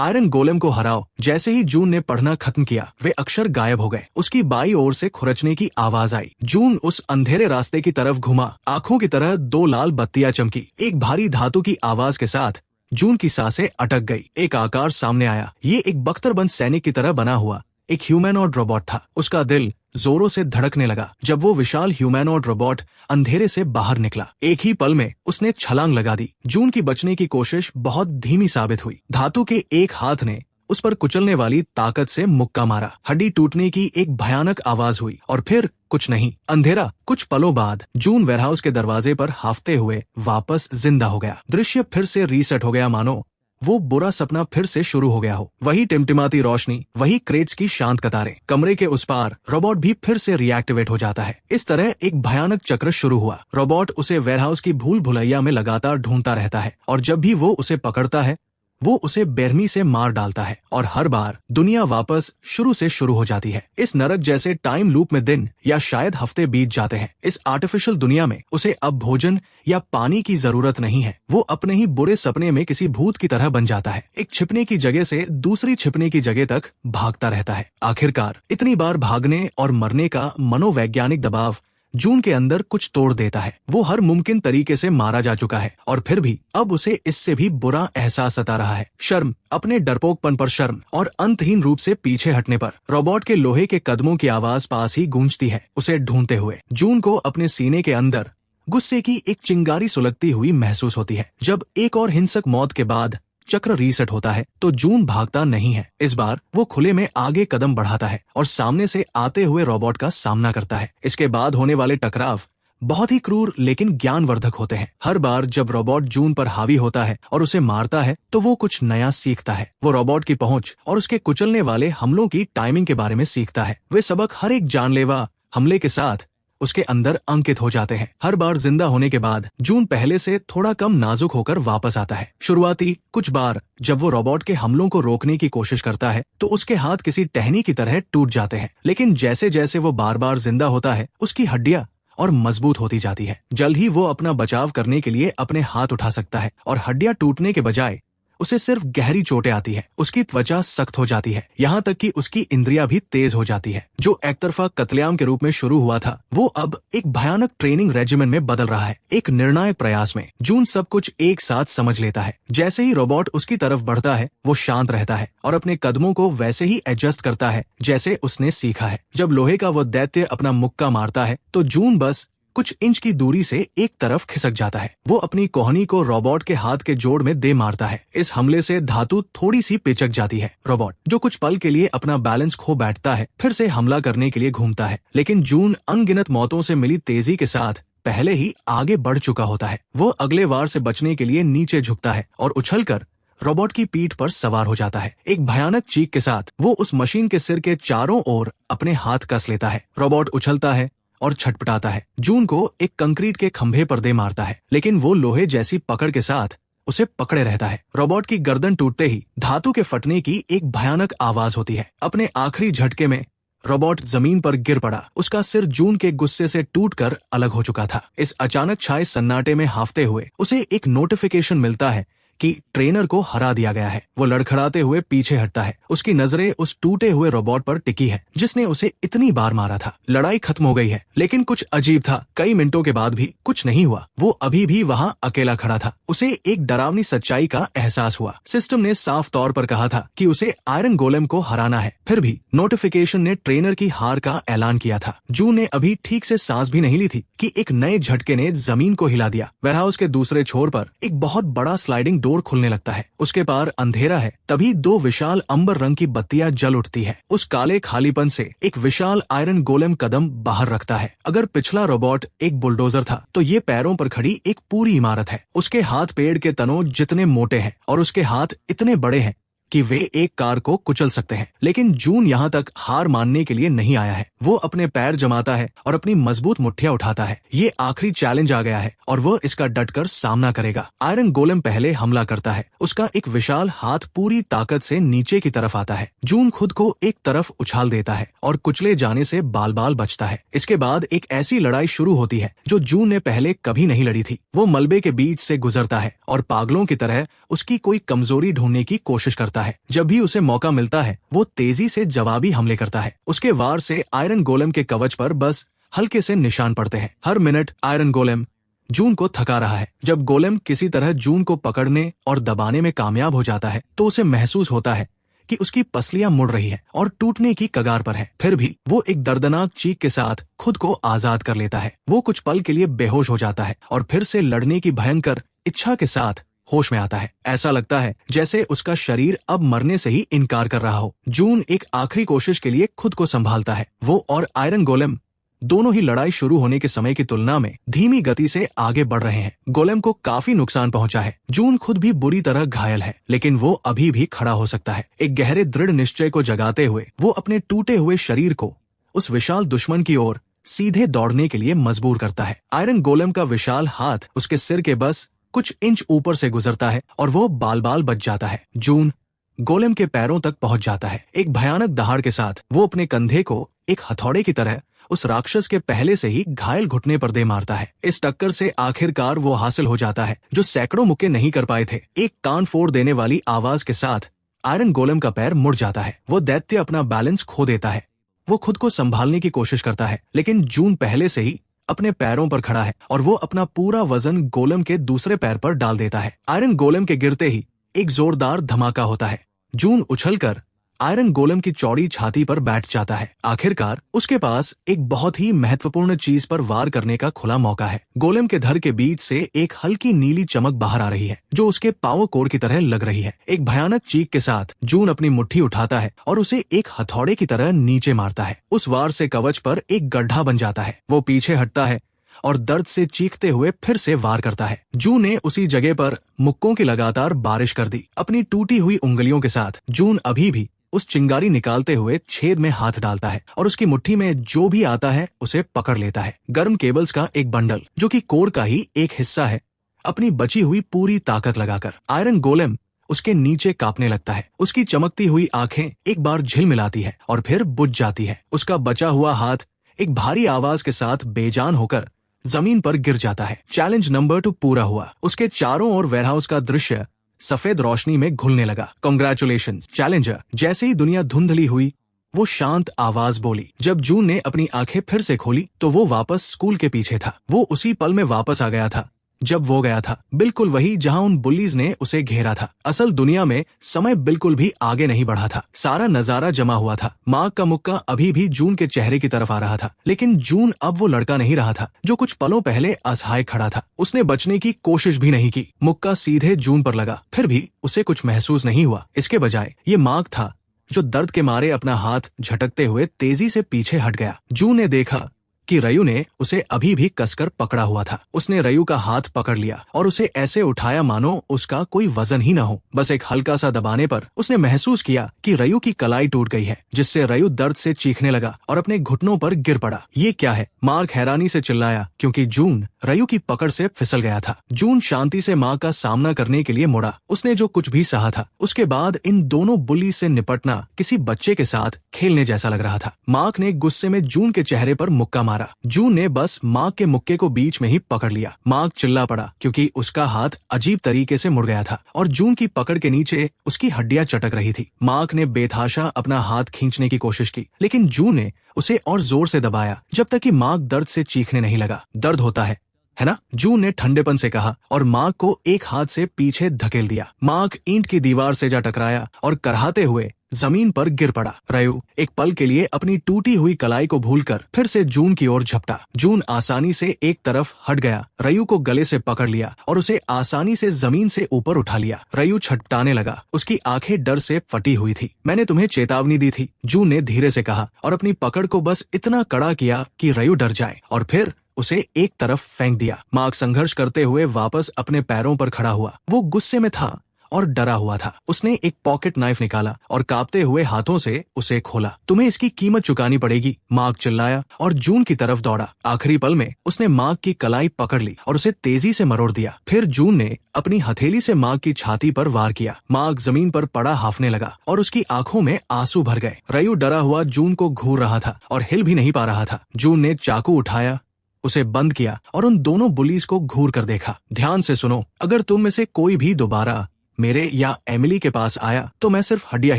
आयरन गोलेम को हराओ। जैसे ही जून ने पढ़ना खत्म किया, वे अक्षर गायब हो गए। उसकी बाई ओर से खुरचने की आवाज आई। जून उस अंधेरे रास्ते की तरफ घुमा। आंखों की तरह दो लाल बत्तियां चमकी। एक भारी धातु की आवाज के साथ जून की सांसें अटक गई। एक आकार सामने आया। ये एक बख्तरबंद सैनिक की तरह बना हुआ एक ह्यूमैनॉइड रोबोट था। उसका दिल जोरों से धड़कने लगा जब वो विशाल ह्यूमैनॉइड रोबोट अंधेरे से बाहर निकला। एक ही पल में उसने छलांग लगा दी। जून की बचने की कोशिश बहुत धीमी साबित हुई। धातु के एक हाथ ने उस पर कुचलने वाली ताकत से मुक्का मारा। हड्डी टूटने की एक भयानक आवाज हुई और फिर कुछ नहीं, अंधेरा। कुछ पलों बाद जून वेयरहाउस के दरवाजे पर हाफते हुए वापस जिंदा हो गया। दृश्य फिर से रीसेट हो गया, मानो वो बुरा सपना फिर से शुरू हो गया हो। वही टिमटिमाती रोशनी, वही क्रेट्स की शांत कतारें। कमरे के उस पार रोबोट भी फिर से रिएक्टिवेट हो जाता है। इस तरह एक भयानक चक्र शुरू हुआ। रोबोट उसे वेयरहाउस की भूल भुलैया में लगातार ढूंढता रहता है और जब भी वो उसे पकड़ता है वो उसे बेरहमी से मार डालता है और हर बार दुनिया वापस शुरू से शुरू हो जाती है। इस नरक जैसे टाइम लूप में दिन या शायद हफ्ते बीत जाते हैं। इस आर्टिफिशियल दुनिया में उसे अब भोजन या पानी की जरूरत नहीं है। वो अपने ही बुरे सपने में किसी भूत की तरह बन जाता है। एक छिपने की जगह से दूसरी छिपने की जगह तक भागता रहता है। आखिरकार इतनी बार भागने और मरने का मनोवैज्ञानिक दबाव जून के अंदर कुछ तोड़ देता है। वो हर मुमकिन तरीके से मारा जा चुका है और फिर भी अब उसे इससे भी बुरा एहसास सता रहा है। शर्म, अपने डरपोकपन पर शर्म और अंतहीन रूप से पीछे हटने पर। रोबोट के लोहे के कदमों की आवाज पास ही गूंजती है, उसे ढूंढते हुए। जून को अपने सीने के अंदर गुस्से की एक चिंगारी सुलगती हुई महसूस होती है। जब एक और हिंसक मौत के बाद चक्र रीसेट होता है तो जून भागता नहीं है। इस बार वो खुले में आगे कदम बढ़ाता है और सामने से आते हुए रोबोट का सामना करता है। इसके बाद होने वाले टकराव बहुत ही क्रूर लेकिन ज्ञानवर्धक होते हैं। हर बार जब रोबोट जून पर हावी होता है और उसे मारता है तो वो कुछ नया सीखता है। वो रोबोट की पहुंच और उसके कुचलने वाले हमलों की टाइमिंग के बारे में सीखता है। वे सबक हर एक जानलेवा हमले के साथ उसके अंदर अंकित हो जाते हैं। हर बार जिंदा होने के बाद जून पहले से थोड़ा कम नाजुक होकर वापस आता है। शुरुआती कुछ बार जब वो रोबोट के हमलों को रोकने की कोशिश करता है तो उसके हाथ किसी टहनी की तरह टूट जाते हैं, लेकिन जैसे जैसे वो बार बार जिंदा होता है उसकी हड्डियां और मजबूत होती जाती है। जल्द ही वो अपना बचाव करने के लिए अपने हाथ उठा सकता है और हड्डियां टूटने के बजाय उसे सिर्फ गहरी चोटें आती है। उसकी त्वचा सख्त हो जाती है, यहाँ तक कि उसकी इंद्रियां भी तेज हो जाती है। जो एक तरफा कत्लेआम के रूप में शुरू हुआ था वो अब एक भयानक ट्रेनिंग रेजिमेंट में बदल रहा है। एक निर्णायक प्रयास में जून सब कुछ एक साथ समझ लेता है। जैसे ही रोबोट उसकी तरफ बढ़ता है वो शांत रहता है और अपने कदमों को वैसे ही एडजस्ट करता है जैसे उसने सीखा है। जब लोहे का वो दैत्य अपना मुक्का मारता है तो जून बस कुछ इंच की दूरी से एक तरफ खिसक जाता है। वो अपनी कोहनी को रोबोट के हाथ के जोड़ में दे मारता है। इस हमले से धातु थोड़ी सी पिचक जाती है। रोबोट जो कुछ पल के लिए अपना बैलेंस खो बैठता है फिर से हमला करने के लिए घूमता है, लेकिन जून अनगिनत मौतों से मिली तेजी के साथ पहले ही आगे बढ़ चुका होता है। वो अगले वार से बचने के लिए नीचे झुकता है और उछलकर रोबोट की पीठ पर सवार हो जाता है। एक भयानक चीख के साथ वो उस मशीन के सिर के चारों ओर अपने हाथ कस लेता है। रोबोट उछलता है और छटपटाता है। जून को एक कंक्रीट के खंभे पर दे मारता है, लेकिन वो लोहे जैसी पकड़ के साथ उसे पकड़े रहता है। रोबोट की गर्दन टूटते ही धातु के फटने की एक भयानक आवाज होती है। अपने आखिरी झटके में रोबोट जमीन पर गिर पड़ा। उसका सिर जून के गुस्से से टूटकर अलग हो चुका था। इस अचानक छाए सन्नाटे में हाफते हुए उसे एक नोटिफिकेशन मिलता है कि ट्रेनर को हरा दिया गया है। वो लड़खड़ाते हुए पीछे हटता है। उसकी नजरें उस टूटे हुए रोबोट पर टिकी है जिसने उसे इतनी बार मारा था। लड़ाई खत्म हो गई है, लेकिन कुछ अजीब था। कई मिनटों के बाद भी कुछ नहीं हुआ। वो अभी भी वहाँ अकेला खड़ा था। उसे एक डरावनी सच्चाई का एहसास हुआ। सिस्टम ने साफ तौर पर कहा था कि उसे आयरन गोलेम को हराना है, फिर भी नोटिफिकेशन ने ट्रेनर की हार का ऐलान किया था। जून ने अभी ठीक से सांस भी नहीं ली थी कि एक नए झटके ने जमीन को हिला दिया। वेयरहाउस के दूसरे छोर पर एक बहुत बड़ा स्लाइडिंग डोर खुलने लगता है। उसके पार अंधेरा है। तभी दो विशाल अंबर रंग की बत्तियां जल उठती हैं। उस काले खालीपन से एक विशाल आयरन गोलेम कदम बाहर रखता है। अगर पिछला रोबोट एक बुलडोजर था तो ये पैरों पर खड़ी एक पूरी इमारत है। उसके हाथ पेड़ के तनों जितने मोटे हैं और उसके हाथ इतने बड़े हैं कि वे एक कार को कुचल सकते हैं। लेकिन जून यहाँ तक हार मानने के लिए नहीं आया है। वो अपने पैर जमाता है और अपनी मजबूत मुट्ठियां उठाता है। ये आखिरी चैलेंज आ गया है और वो इसका डटकर सामना करेगा। आयरन गोलेम पहले हमला करता है। उसका एक विशाल हाथ पूरी ताकत से नीचे की तरफ आता है। जून खुद को एक तरफ उछाल देता है और कुचले जाने से बाल बाल बचता है। इसके बाद एक ऐसी लड़ाई शुरू होती है जो जून ने पहले कभी नहीं लड़ी थी। वो मलबे के बीच से गुजरता है और पागलों की तरह उसकी कोई कमजोरी ढूंढने की कोशिश करता करता है। जब भी उसे मौका मिलता है वो तेजी से जवाबी हमले करता है। उसके वार से आयरन गोलेम के कवच पर बस हल्के से निशान पड़ते हैं। हर मिनट आयरन गोलेम जून को थका रहा है। जब गोलेम किसी तरह जून को पकड़ने और दबाने में कामयाब हो जाता है तो उसे महसूस होता है कि उसकी पसलियां मुड़ रही है और टूटने की कगार पर है। फिर भी वो एक दर्दनाक चीख के साथ खुद को आजाद कर लेता है। वो कुछ पल के लिए बेहोश हो जाता है और फिर से लड़ने की भयंकर इच्छा के साथ होश में आता है। ऐसा लगता है जैसे उसका शरीर अब मरने से ही इनकार कर रहा हो। जून एक आखिरी कोशिश के लिए खुद को संभालता है। वो और आयरन गोलेम दोनों ही लड़ाई शुरू होने के समय की तुलना में धीमी गति से आगे बढ़ रहे हैं। गोलेम को काफी नुकसान पहुंचा है। जून खुद भी बुरी तरह घायल है, लेकिन वो अभी भी खड़ा हो सकता है। एक गहरे दृढ़ निश्चय को जगाते हुए वो अपने टूटे हुए शरीर को उस विशाल दुश्मन की ओर सीधे दौड़ने के लिए मजबूर करता है। आयरन गोलेम का विशाल हाथ उसके सिर के बस कुछ इंच ऊपर से गुजरता है और वो बाल बाल बच जाता है। जून गोलेम के पैरों तक पहुंच जाता है। एक भयानक दहाड़ के साथ वो अपने कंधे को एक हथौड़े की तरह उस राक्षस के पहले से ही घायल घुटने पर दे मारता है। इस टक्कर से आखिरकार वो हासिल हो जाता है जो सैकड़ों मुक्के नहीं कर पाए थे। एक कान फोड़ देने वाली आवाज के साथ आयरन गोलेम का पैर मुड़ जाता है। वो दैत्य अपना बैलेंस खो देता है। वो खुद को संभालने की कोशिश करता है, लेकिन जून पहले से ही अपने पैरों पर खड़ा है और वो अपना पूरा वजन गोलेम के दूसरे पैर पर डाल देता है। आयरन गोलेम के गिरते ही एक जोरदार धमाका होता है। जून उछलकर आयरन गोलेम की चौड़ी छाती पर बैठ जाता है। आखिरकार उसके पास एक बहुत ही महत्वपूर्ण चीज पर वार करने का खुला मौका है। गोलेम के धड़ के बीच से एक हल्की नीली चमक बाहर आ रही है जो उसके पावर कोर की तरह लग रही है। एक भयानक चीख के साथ जून अपनी मुट्ठी उठाता है और उसे एक हथौड़े की तरह नीचे मारता है। उस वार से कवच पर एक गड्ढा बन जाता है। वो पीछे हटता है और दर्द से चीखते हुए फिर से वार करता है। जून ने उसी जगह पर मुक्कों की लगातार बारिश कर दी। अपनी टूटी हुई उंगलियों के साथ जून अभी भी उस चिंगारी निकालते हुए छेद में हाथ डालता है और उसकी मुट्ठी में जो भी आता है उसे पकड़ लेता है। गर्म केबल्स का एक बंडल जो कि कोर का ही एक हिस्सा है, अपनी बची हुई पूरी ताकत लगाकर आयरन गोलेम उसके नीचे कांपने लगता है। उसकी चमकती हुई आंखें एक बार झिलमिलाती है और फिर बुझ जाती है। उसका बचा हुआ हाथ एक भारी आवाज के साथ बेजान होकर जमीन पर गिर जाता है। चैलेंज नंबर 2 पूरा हुआ। उसके चारों ओर वेयरहाउस का दृश्य सफेद रोशनी में घुलने लगा। Congratulations challenger. जैसे ही दुनिया धुंधली हुई वो शांत आवाज बोली। जब जून ने अपनी आंखें फिर से खोली तो वो वापस स्कूल के पीछे था। वो उसी पल में वापस आ गया था जब वो गया था, बिल्कुल वही जहां उन बुल्लीज ने उसे घेरा था। असल दुनिया में समय बिल्कुल भी आगे नहीं बढ़ा था। सारा नजारा जमा हुआ था। मार्क का मुक्का अभी भी जून के चेहरे की तरफ आ रहा था, लेकिन जून अब वो लड़का नहीं रहा था जो कुछ पलों पहले असहाय खड़ा था। उसने बचने की कोशिश भी नहीं की। मुक्का सीधे जून पर लगा, फिर भी उसे कुछ महसूस नहीं हुआ। इसके बजाय ये मार्क था जो दर्द के मारे अपना हाथ झटकते हुए तेजी से पीछे हट गया। जून ने देखा कि रयू ने उसे अभी भी कसकर पकड़ा हुआ था। उसने रयू का हाथ पकड़ लिया और उसे ऐसे उठाया मानो उसका कोई वजन ही न हो। बस एक हल्का सा दबाने पर उसने महसूस किया कि रयू की कलाई टूट गई है, जिससे रयू दर्द से चीखने लगा और अपने घुटनों पर गिर पड़ा। ये क्या है? मार्क हैरानी से चिल्लाया क्योंकि जून रयू की पकड़ से फिसल गया था। जून शांति से माँ का सामना करने के लिए मुड़ा। उसने जो कुछ भी सहा था उसके बाद इन दोनों बुल्ली से निपटना किसी बच्चे के साथ खेलने जैसा लग रहा था। मार्क ने गुस्से में जून के चेहरे पर मुक्का मारा। जून ने बस मार्क के मुक्के को बीच में ही पकड़ लिया। मार्क चिल्ला पड़ा क्योंकि उसका हाथ अजीब तरीके से मुड़ गया था और जून की पकड़ के नीचे उसकी हड्डियां चटक रही थी। मार्क ने बेतहाशा अपना हाथ खींचने की कोशिश की, लेकिन जून ने उसे और जोर से दबाया जब तक कि मार्क दर्द से चीखने नहीं लगा। दर्द होता है ना? जून ने ठंडेपन से कहा और मार्क को एक हाथ से पीछे धकेल दिया। मार्क ईंट की दीवार से जा टकराया और कराहते हुए जमीन पर गिर पड़ा। रयू एक पल के लिए अपनी टूटी हुई कलाई को भूलकर फिर से जून की ओर झपटा। जून आसानी से एक तरफ हट गया, रयू को गले से पकड़ लिया और उसे आसानी से जमीन से ऊपर उठा लिया। रयू छटपटाने लगा। उसकी आंखें डर से फटी हुई थी। मैंने तुम्हें चेतावनी दी थी, जून ने धीरे से कहा और अपनी पकड़ को बस इतना कड़ा किया कि रयू डर जाए और फिर उसे एक तरफ फेंक दिया। मार्क संघर्ष करते हुए वापस अपने पैरों पर खड़ा हुआ। वो गुस्से में था और डरा हुआ था। उसने एक पॉकेट नाइफ निकाला और कांपते हुए हाथों से उसे खोला। तुम्हें इसकी कीमत चुकानी पड़ेगी, मार्क चिल्लाया और जून की तरफ दौड़ा। आखिरी पल में उसने मार्क की कलाई पकड़ ली और उसे तेजी से मरोड़ दिया। फिर जून ने अपनी हथेली से मार्क की छाती पर वार किया। मार्क जमीन पर पड़ा हाफने लगा और उसकी आंखों में आंसू भर गए। रयू डरा हुआ जून को घूर रहा था और हिल भी नहीं पा रहा था। जून ने चाकू उठाया, उसे बंद किया और उन दोनों बुलीज को घूर कर देखा। ध्यान से सुनो, अगर तुम में से कोई भी दोबारा मेरे या एमिली के पास आया तो मैं सिर्फ हड्डियां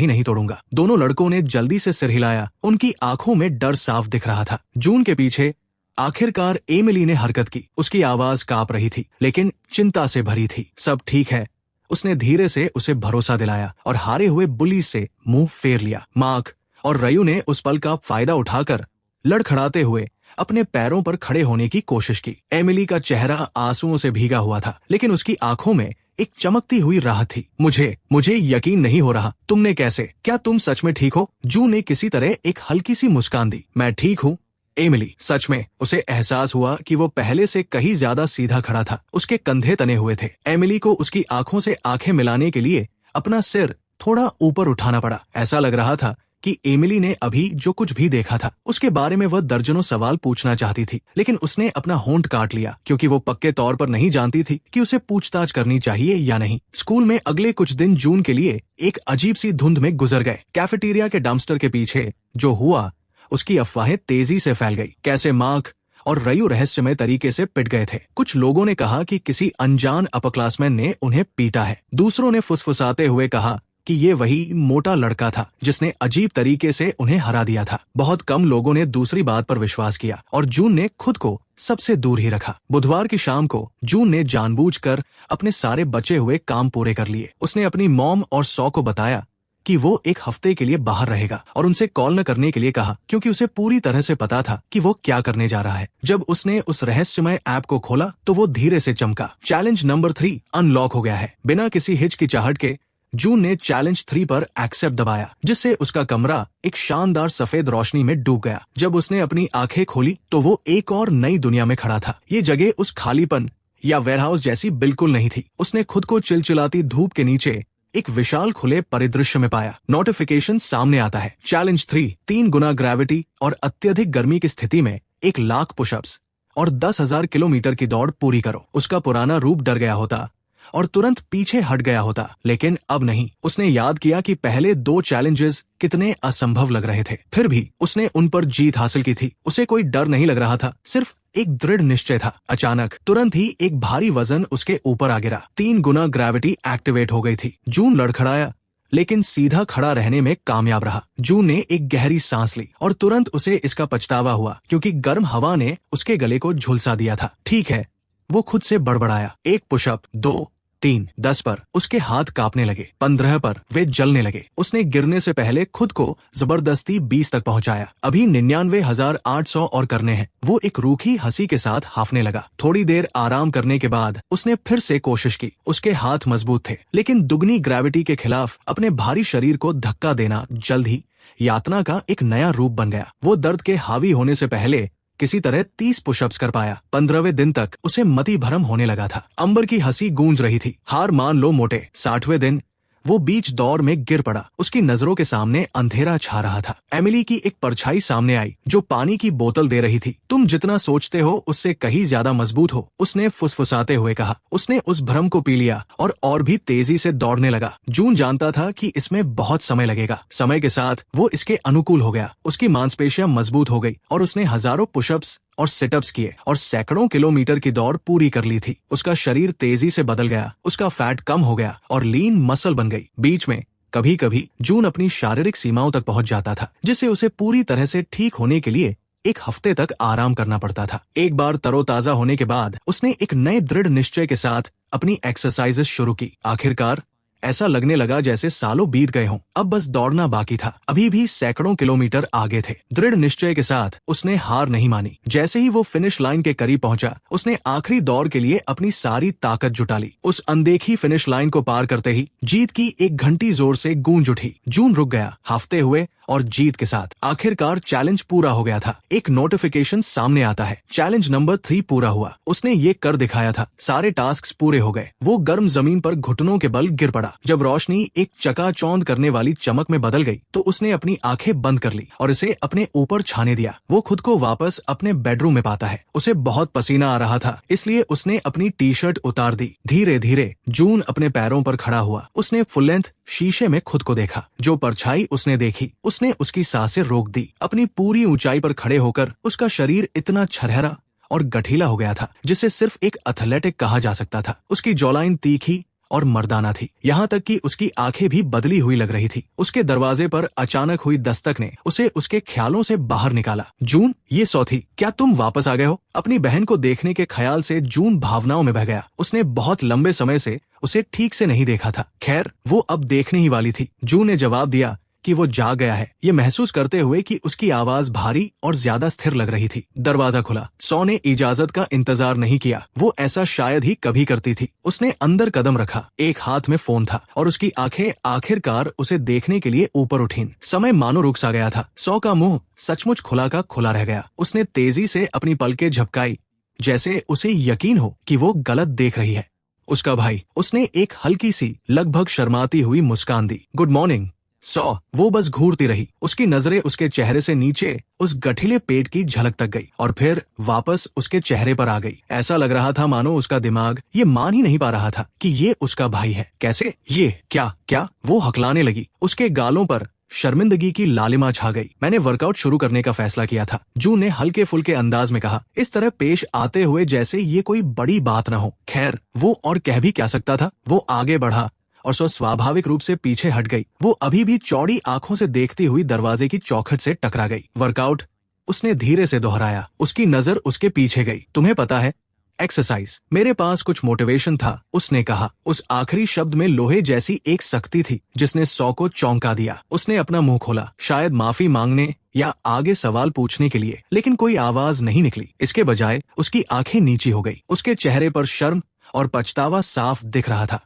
ही नहीं तोड़ूंगा। दोनों लड़कों ने जल्दी से सिर हिलाया। उनकी आंखों में डर साफ दिख रहा था। जून के पीछे आखिरकार एमिली ने हरकत की। उसकी आवाज कांप रही थी, लेकिन चिंता से भरी थी। सब ठीक है, उसने धीरे से उसे भरोसा दिलाया और हारे हुए बुली से मुंह फेर लिया। मार्क और रयू ने उस पल का फायदा उठाकर लड़खड़ाते हुए अपने पैरों पर खड़े होने की कोशिश की। एमिली का चेहरा आंसुओं से भीगा हुआ था, लेकिन उसकी आंखों में एक चमकती हुई राहत थी। मुझे यकीन नहीं हो रहा। तुमने कैसे? क्या तुम सच में ठीक हो? जू ने किसी तरह एक हल्की सी मुस्कान दी। मैं ठीक हूँ एमिली। सच में? उसे एहसास हुआ कि वो पहले से कहीं ज्यादा सीधा खड़ा था। उसके कंधे तने हुए थे। एमिली को उसकी आंखों से आंखें मिलाने के लिए अपना सिर थोड़ा ऊपर उठाना पड़ा। ऐसा लग रहा था कि एमिली ने अभी जो कुछ भी देखा था उसके बारे में वह दर्जनों सवाल पूछना चाहती थी, लेकिन उसने अपना होंठ काट लिया, क्योंकि वो पक्के तौर पर नहीं जानती थी कि उसे पूछताछ करनी चाहिए या नहीं। स्कूल में अगले कुछ दिन जून के लिए एक अजीब सी धुंध में गुजर गए। कैफेटेरिया के डंपस्टर के पीछे जो हुआ उसकी अफवाहें तेजी से फैल गई। कैसे मार्क और रयू रहस्यमय तरीके से पिट गए थे। कुछ लोगों ने कहा कि किसी अनजान अपरक्लासमैन ने उन्हें पीटा है। दूसरों ने फुसफुसाते हुए कहा कि ये वही मोटा लड़का था जिसने अजीब तरीके से उन्हें हरा दिया था। बहुत कम लोगों ने दूसरी बात पर विश्वास किया और जून ने खुद को सबसे दूर ही रखा। बुधवार की शाम को जून ने जानबूझकर अपने सारे बचे हुए काम पूरे कर लिए। उसने अपनी मॉम और सौ को बताया कि वो एक हफ्ते के लिए बाहर रहेगा और उनसे कॉल न करने के लिए कहा, क्योंकि उसे पूरी तरह से पता था कि वो क्या करने जा रहा है। जब उसने उस रहस्यमय ऐप को खोला तो वो धीरे से चमका। चैलेंज नंबर 3 अनलॉक हो गया है। बिना किसी हिचकिचाहट के जून ने चैलेंज 3 पर एक्सेप्ट दबाया, जिससे उसका कमरा एक शानदार सफेद रोशनी में डूब गया। जब उसने अपनी आंखें खोली तो वो एक और नई दुनिया में खड़ा था। ये जगह उस खालीपन या वेयरहाउस जैसी बिल्कुल नहीं थी। उसने खुद को चिलचिलाती धूप के नीचे एक विशाल खुले परिदृश्य में पाया। नोटिफिकेशन सामने आता है। चैलेंज 3 गुना ग्रेविटी और अत्यधिक गर्मी की स्थिति में 1,00,000 पुशअप्स और 10,000 किलोमीटर की दौड़ पूरी करो। उसका पुराना रूप डर गया होता और तुरंत पीछे हट गया होता, लेकिन अब नहीं। उसने याद किया कि पहले 2 चैलेंजेस कितने असंभव लग रहे थे, फिर भी उसने उन पर जीत हासिल की थी। उसे कोई डर नहीं लग रहा था, सिर्फ एक दृढ़ निश्चय था। अचानक तुरंत ही एक भारी वजन उसके ऊपर आ गिरा। 3 गुना ग्रेविटी एक्टिवेट हो गई थी। जून लड़खड़ाया, लेकिन सीधा खड़ा रहने में कामयाब रहा। जून ने एक गहरी सांस ली और तुरंत उसे इसका पछतावा हुआ, क्योंकि गर्म हवा ने उसके गले को झुलसा दिया था। ठीक है, वो खुद से बड़बड़ाया। 1 पुशअप, 2, 3, 10 पर उसके हाथ कांपने लगे। 15 पर वे जलने लगे। उसने गिरने से पहले खुद को जबरदस्ती 20 तक पहुंचाया। अभी 99,800 और करने हैं। वो एक रूखी हंसी के साथ हाफने लगा। थोड़ी देर आराम करने के बाद उसने फिर से कोशिश की। उसके हाथ मजबूत थे, लेकिन दुगनी ग्रेविटी के खिलाफ अपने भारी शरीर को धक्का देना जल्द ही यातना का एक नया रूप बन गया। वो दर्द के हावी होने से पहले किसी तरह 30 पुशअप्स कर पाया। 15वें दिन तक उसे मति भ्रम होने लगा था। अंबर की हंसी गूंज रही थी। हार मान लो मोटे। 60वें दिन वो बीच दौड़ में गिर पड़ा। उसकी नजरों के सामने अंधेरा छा रहा था। एमिली की एक परछाई सामने आई जो पानी की बोतल दे रही थी। तुम जितना सोचते हो उससे कहीं ज्यादा मजबूत हो, उसने फुसफुसाते हुए कहा। उसने उस भ्रम को पी लिया और भी तेजी से दौड़ने लगा। जून जानता था कि इसमें बहुत समय लगेगा। समय के साथ वो इसके अनुकूल हो गया। उसकी मांसपेशियां मजबूत हो गई और उसने हजारों पुशअप्स और सिटअप्स किए और सैकड़ों किलोमीटर की दौड़ पूरी कर ली थी। उसका शरीर तेजी से बदल गया। उसका फैट कम हो गया और लीन मसल बन गई। बीच में कभी कभी जून अपनी शारीरिक सीमाओं तक पहुंच जाता था, जिससे उसे पूरी तरह से ठीक होने के लिए 1 हफ्ते तक आराम करना पड़ता था। एक बार तरोताजा होने के बाद उसने एक नए दृढ़ निश्चय के साथ अपनी एक्सरसाइजेस शुरू की। आखिरकार ऐसा लगने लगा जैसे सालों बीत गए हों। अब बस दौड़ना बाकी था। अभी भी सैकड़ों किलोमीटर आगे थे। दृढ़ निश्चय के साथ उसने हार नहीं मानी। जैसे ही वो फिनिश लाइन के करीब पहुंचा, उसने आखिरी दौड़ के लिए अपनी सारी ताकत जुटा ली। उस अनदेखी फिनिश लाइन को पार करते ही जीत की एक घंटी जोर से गूंज उठी। जून रुक गया, हाफते हुए और जीत के साथ। आखिरकार चैलेंज पूरा हो गया था। एक नोटिफिकेशन सामने आता है। चैलेंज नंबर 3 पूरा हुआ। उसने ये कर दिखाया था। सारे टास्क पूरे हो गए। वो गर्म जमीन पर घुटनों के बल गिर पड़ा। जब रोशनी एक चकाचौंध करने वाली चमक में बदल गई तो उसने अपनी आंखें बंद कर ली और इसे अपने ऊपर छाने दिया। वो खुद को वापस अपने बेडरूम में पाता है। उसे बहुत पसीना आ रहा था, इसलिए उसने अपनी टी-शर्ट उतार दी। धीरे धीरे जून अपने पैरों पर खड़ा हुआ। उसने फुल लेंथ शीशे में खुद को देखा। जो परछाई उसने देखी उसने उसकी सांसें रोक दी। अपनी पूरी ऊंचाई पर खड़े होकर उसका शरीर इतना छरहरा और गठीला हो गया था जिसे सिर्फ एक एथलेटिक कहा जा सकता था। उसकी जॉलाइन तीखी और मर्दाना थी, यहाँ तक कि उसकी आंखें भी बदली हुई लग रही थी। उसके दरवाजे पर अचानक हुई दस्तक ने उसे उसके ख्यालों से बाहर निकाला। जून, ये सौथी, क्या तुम वापस आ गए हो? अपनी बहन को देखने के ख्याल से जून भावनाओं में बह गया। उसने बहुत लंबे समय से उसे ठीक से नहीं देखा था। खैर, वो अब देखने ही वाली थी। जून ने जवाब दिया कि वो जाग गया है, ये महसूस करते हुए कि उसकी आवाज भारी और ज्यादा स्थिर लग रही थी। दरवाजा खुला। सौ ने इजाजत का इंतजार नहीं किया, वो ऐसा शायद ही कभी करती थी। उसने अंदर कदम रखा, एक हाथ में फोन था और उसकी आंखें आखिरकार उसे देखने के लिए ऊपर उठीं। समय मानो रुक सा गया था। सौ का मुंह सचमुच खुला का खुला रह गया। उसने तेजी से अपनी पलकें झपकाई, जैसे उसे यकीन हो कि वो गलत देख रही है। उसका भाई। उसने एक हल्की सी, लगभग शर्माती हुई मुस्कान दी। गुड मॉर्निंग सौ। वो बस घूरती रही। उसकी नजरें उसके चेहरे से नीचे उस गठिले पेट की झलक तक गई और फिर वापस उसके चेहरे पर आ गई। ऐसा लग रहा था मानो उसका दिमाग ये मान ही नहीं पा रहा था कि ये उसका भाई है। कैसे? ये क्या? वो हकलाने लगी। उसके गालों पर शर्मिंदगी की लालिमा छा गई। मैंने वर्कआउट शुरू करने का फैसला किया था, जून ने हल्के फुल्के अंदाज में कहा, इस तरह पेश आते हुए जैसे ये कोई बड़ी बात न हो। खैर, वो और कह भी क्या सकता था। वो आगे बढ़ा और सो स्वाभाविक रूप से पीछे हट गई। वो अभी भी चौड़ी आंखों से देखती हुई दरवाजे की चौखट से टकरा गई। वर्कआउट? उसने धीरे से दोहराया। उसकी नजर उसके पीछे गई। तुम्हें पता है, एक्सरसाइज। मेरे पास कुछ मोटिवेशन था, उसने कहा। उस आखिरी शब्द में लोहे जैसी एक सख्ती थी जिसने सौ को चौंका दिया। उसने अपना मुंह खोला, शायद माफी मांगने या आगे सवाल पूछने के लिए, लेकिन कोई आवाज नहीं निकली। इसके बजाय उसकी आंखें नीची हो गई। उसके चेहरे पर शर्म और पछतावा साफ दिख रहा था।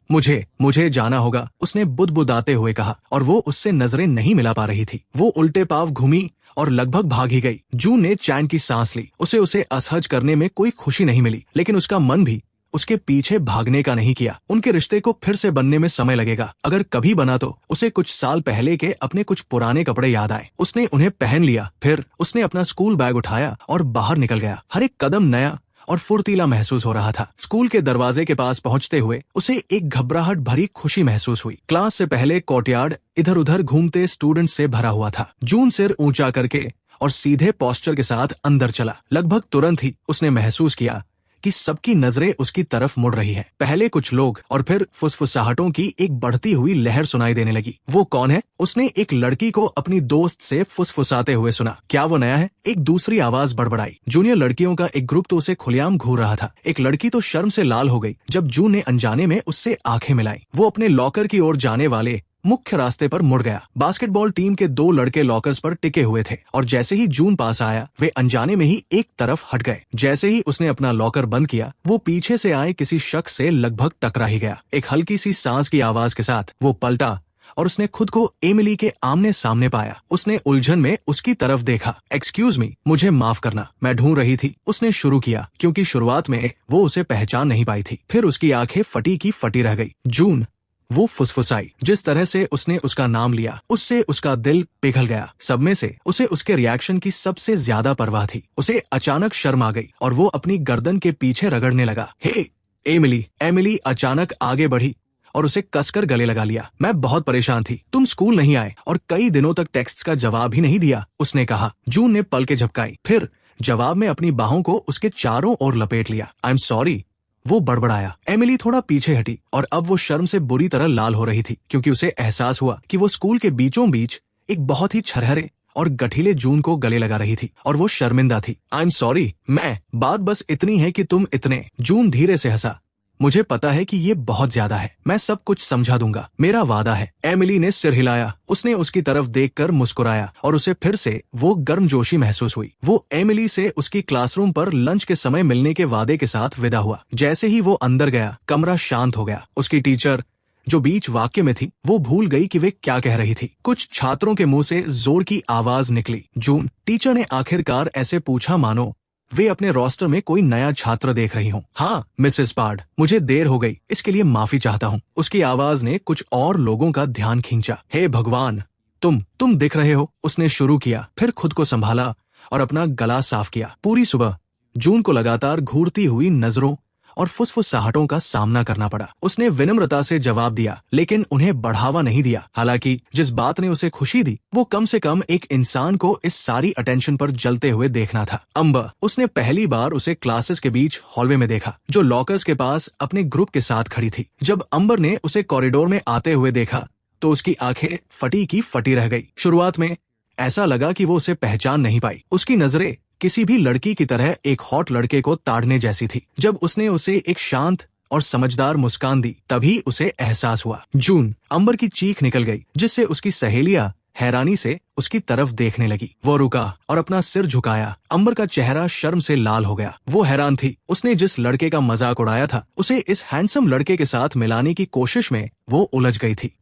मुझे जाना होगा, उसने बुदबुदाते हुए कहा, और वो उससे नजरें नहीं मिला पा रही थी। वो उल्टे पांव घूमी और लगभग भाग ही गई। जून ने चैन की सांस ली। उसे असहज करने में कोई खुशी नहीं मिली, लेकिन उसका मन भी उसके पीछे भागने का नहीं किया। उनके रिश्ते को फिर से बनने में समय लगेगा। अगर कभी बना तो उसे कुछ साल पहले के अपने कुछ पुराने कपड़े याद आए। उसने उन्हें पहन लिया। फिर उसने अपना स्कूल बैग उठाया और बाहर निकल गया। हर एक कदम नया और फुर्तीला महसूस हो रहा था। स्कूल के दरवाजे के पास पहुंचते हुए उसे एक घबराहट भरी खुशी महसूस हुई। क्लास से पहले कोर्टयार्ड इधर उधर घूमते स्टूडेंट से भरा हुआ था। जून सिर ऊंचा करके और सीधे पोस्चर के साथ अंदर चला। लगभग तुरंत ही उसने महसूस किया कि सबकी नजरें उसकी तरफ मुड़ रही है। पहले कुछ लोग और फिर फुसफुसाहटों की एक बढ़ती हुई लहर सुनाई देने लगी। वो कौन है? उसने एक लड़की को अपनी दोस्त से फुसफुसाते हुए सुना। क्या वो नया है? एक दूसरी आवाज बड़बड़ाई। जूनियर लड़कियों का एक ग्रुप तो उसे खुलेआम घूर रहा था। एक लड़की तो शर्म से लाल हो गई जब जून ने अनजाने में उससे आंखें मिलाई। वो अपने लॉकर की ओर जाने वाले मुख्य रास्ते पर मुड़ गया। बास्केटबॉल टीम के दो लड़के लॉकर्स पर टिके हुए थे और जैसे ही जून पास आया वे अनजाने में ही एक तरफ हट गए। जैसे ही उसने अपना लॉकर बंद किया वो पीछे से आए किसी शख्स से लगभग टकरा ही गया। एक हल्की सी सांस की आवाज के साथ वो पलटा और उसने खुद को एमिली के आमने सामने पाया। उसने उलझन में उसकी तरफ देखा। एक्सक्यूज मी, मुझे माफ करना, मैं ढूंढ रही थी, उसने शुरू किया, क्योंकि शुरुआत में वो उसे पहचान नहीं पाई थी। फिर उसकी आंखें फटी की फटी रह गई। जून, वो फुसफुसाई। जिस तरह से उसने उसका नाम लिया उससे उसका दिल पिघल गया। सब में से उसे उसके रिएक्शन की सबसे ज्यादा परवाह थी। उसे अचानक शर्म आ गई और वो अपनी गर्दन के पीछे रगड़ने लगा। हे एमिली। एमिली अचानक आगे बढ़ी और उसे कसकर गले लगा लिया। मैं बहुत परेशान थी, तुम स्कूल नहीं आए और कई दिनों तक टेक्स्ट का जवाब ही नहीं दिया, उसने कहा। जून ने पलकें झपकाई, फिर जवाब में अपनी बाहों को उसके चारों ओर लपेट लिया। आई एम सॉरी, वो बड़बड़ाया। एमिली थोड़ा पीछे हटी और अब वो शर्म से बुरी तरह लाल हो रही थी, क्योंकि उसे एहसास हुआ कि वो स्कूल के बीचों बीच एक बहुत ही छरहरे और गठीले जून को गले लगा रही थी और वो शर्मिंदा थी। आई एम सॉरी, बात बस इतनी है कि तुम इतने। जून धीरे से हंसा। मुझे पता है कि ये बहुत ज्यादा है, मैं सब कुछ समझा दूंगा, मेरा वादा है। एमिली ने सिर हिलाया। उसने उसकी तरफ देखकर मुस्कुराया और उसे फिर से वो गर्मजोशी महसूस हुई। वो एमिली से उसकी क्लासरूम पर लंच के समय मिलने के वादे के साथ विदा हुआ। जैसे ही वो अंदर गया कमरा शांत हो गया। उसकी टीचर जो बीच वाक्य में थी वो भूल गई कि वे क्या कह रही थी। कुछ छात्रों के मुंह से जोर की आवाज निकली, जून। टीचर ने आखिरकार ऐसे पूछा मानो वे अपने रोस्टर में कोई नया छात्र देख रही हूँ। हाँ मिसेस पार्ड, मुझे देर हो गई, इसके लिए माफी चाहता हूँ। उसकी आवाज ने कुछ और लोगों का ध्यान खींचा। हे भगवान, तुम दिख रहे हो, उसने शुरू किया, फिर खुद को संभाला और अपना गला साफ किया। पूरी सुबह जून को लगातार घूरती हुई नजरों और फुसफुसाहटों का सामना करना पड़ा। उसने विनम्रता से जवाब दिया, लेकिन उन्हें बढ़ावा नहीं दिया। हालांकि जिस बात ने उसे खुशी दी वो कम से कम एक इंसान को इस सारी अटेंशन पर जलते हुए देखना था। अम्बर, उसने पहली बार उसे क्लासेस के बीच हॉलवे में देखा, जो लॉकर्स के पास अपने ग्रुप के साथ खड़ी थी। जब अम्बर ने उसे कॉरिडोर में आते हुए देखा तो उसकी आंखें फटी की फटी रह गई। शुरुआत में ऐसा लगा कि वो उसे पहचान नहीं पाई। उसकी नजरें किसी भी लड़की की तरह एक हॉट लड़के को ताड़ने जैसी थी। जब उसने उसे एक शांत और समझदार मुस्कान दी तभी उसे एहसास हुआ। जून, अम्बर की चीख निकल गई, जिससे उसकी सहेलियां हैरानी से उसकी तरफ देखने लगी। वो रुका और अपना सिर झुकाया। अम्बर का चेहरा शर्म से लाल हो गया। वो हैरान थी। उसने जिस लड़के का मजाक उड़ाया था उसे इस हैंडसम लड़के के साथ मिलाने की कोशिश में वो उलझ गई थी।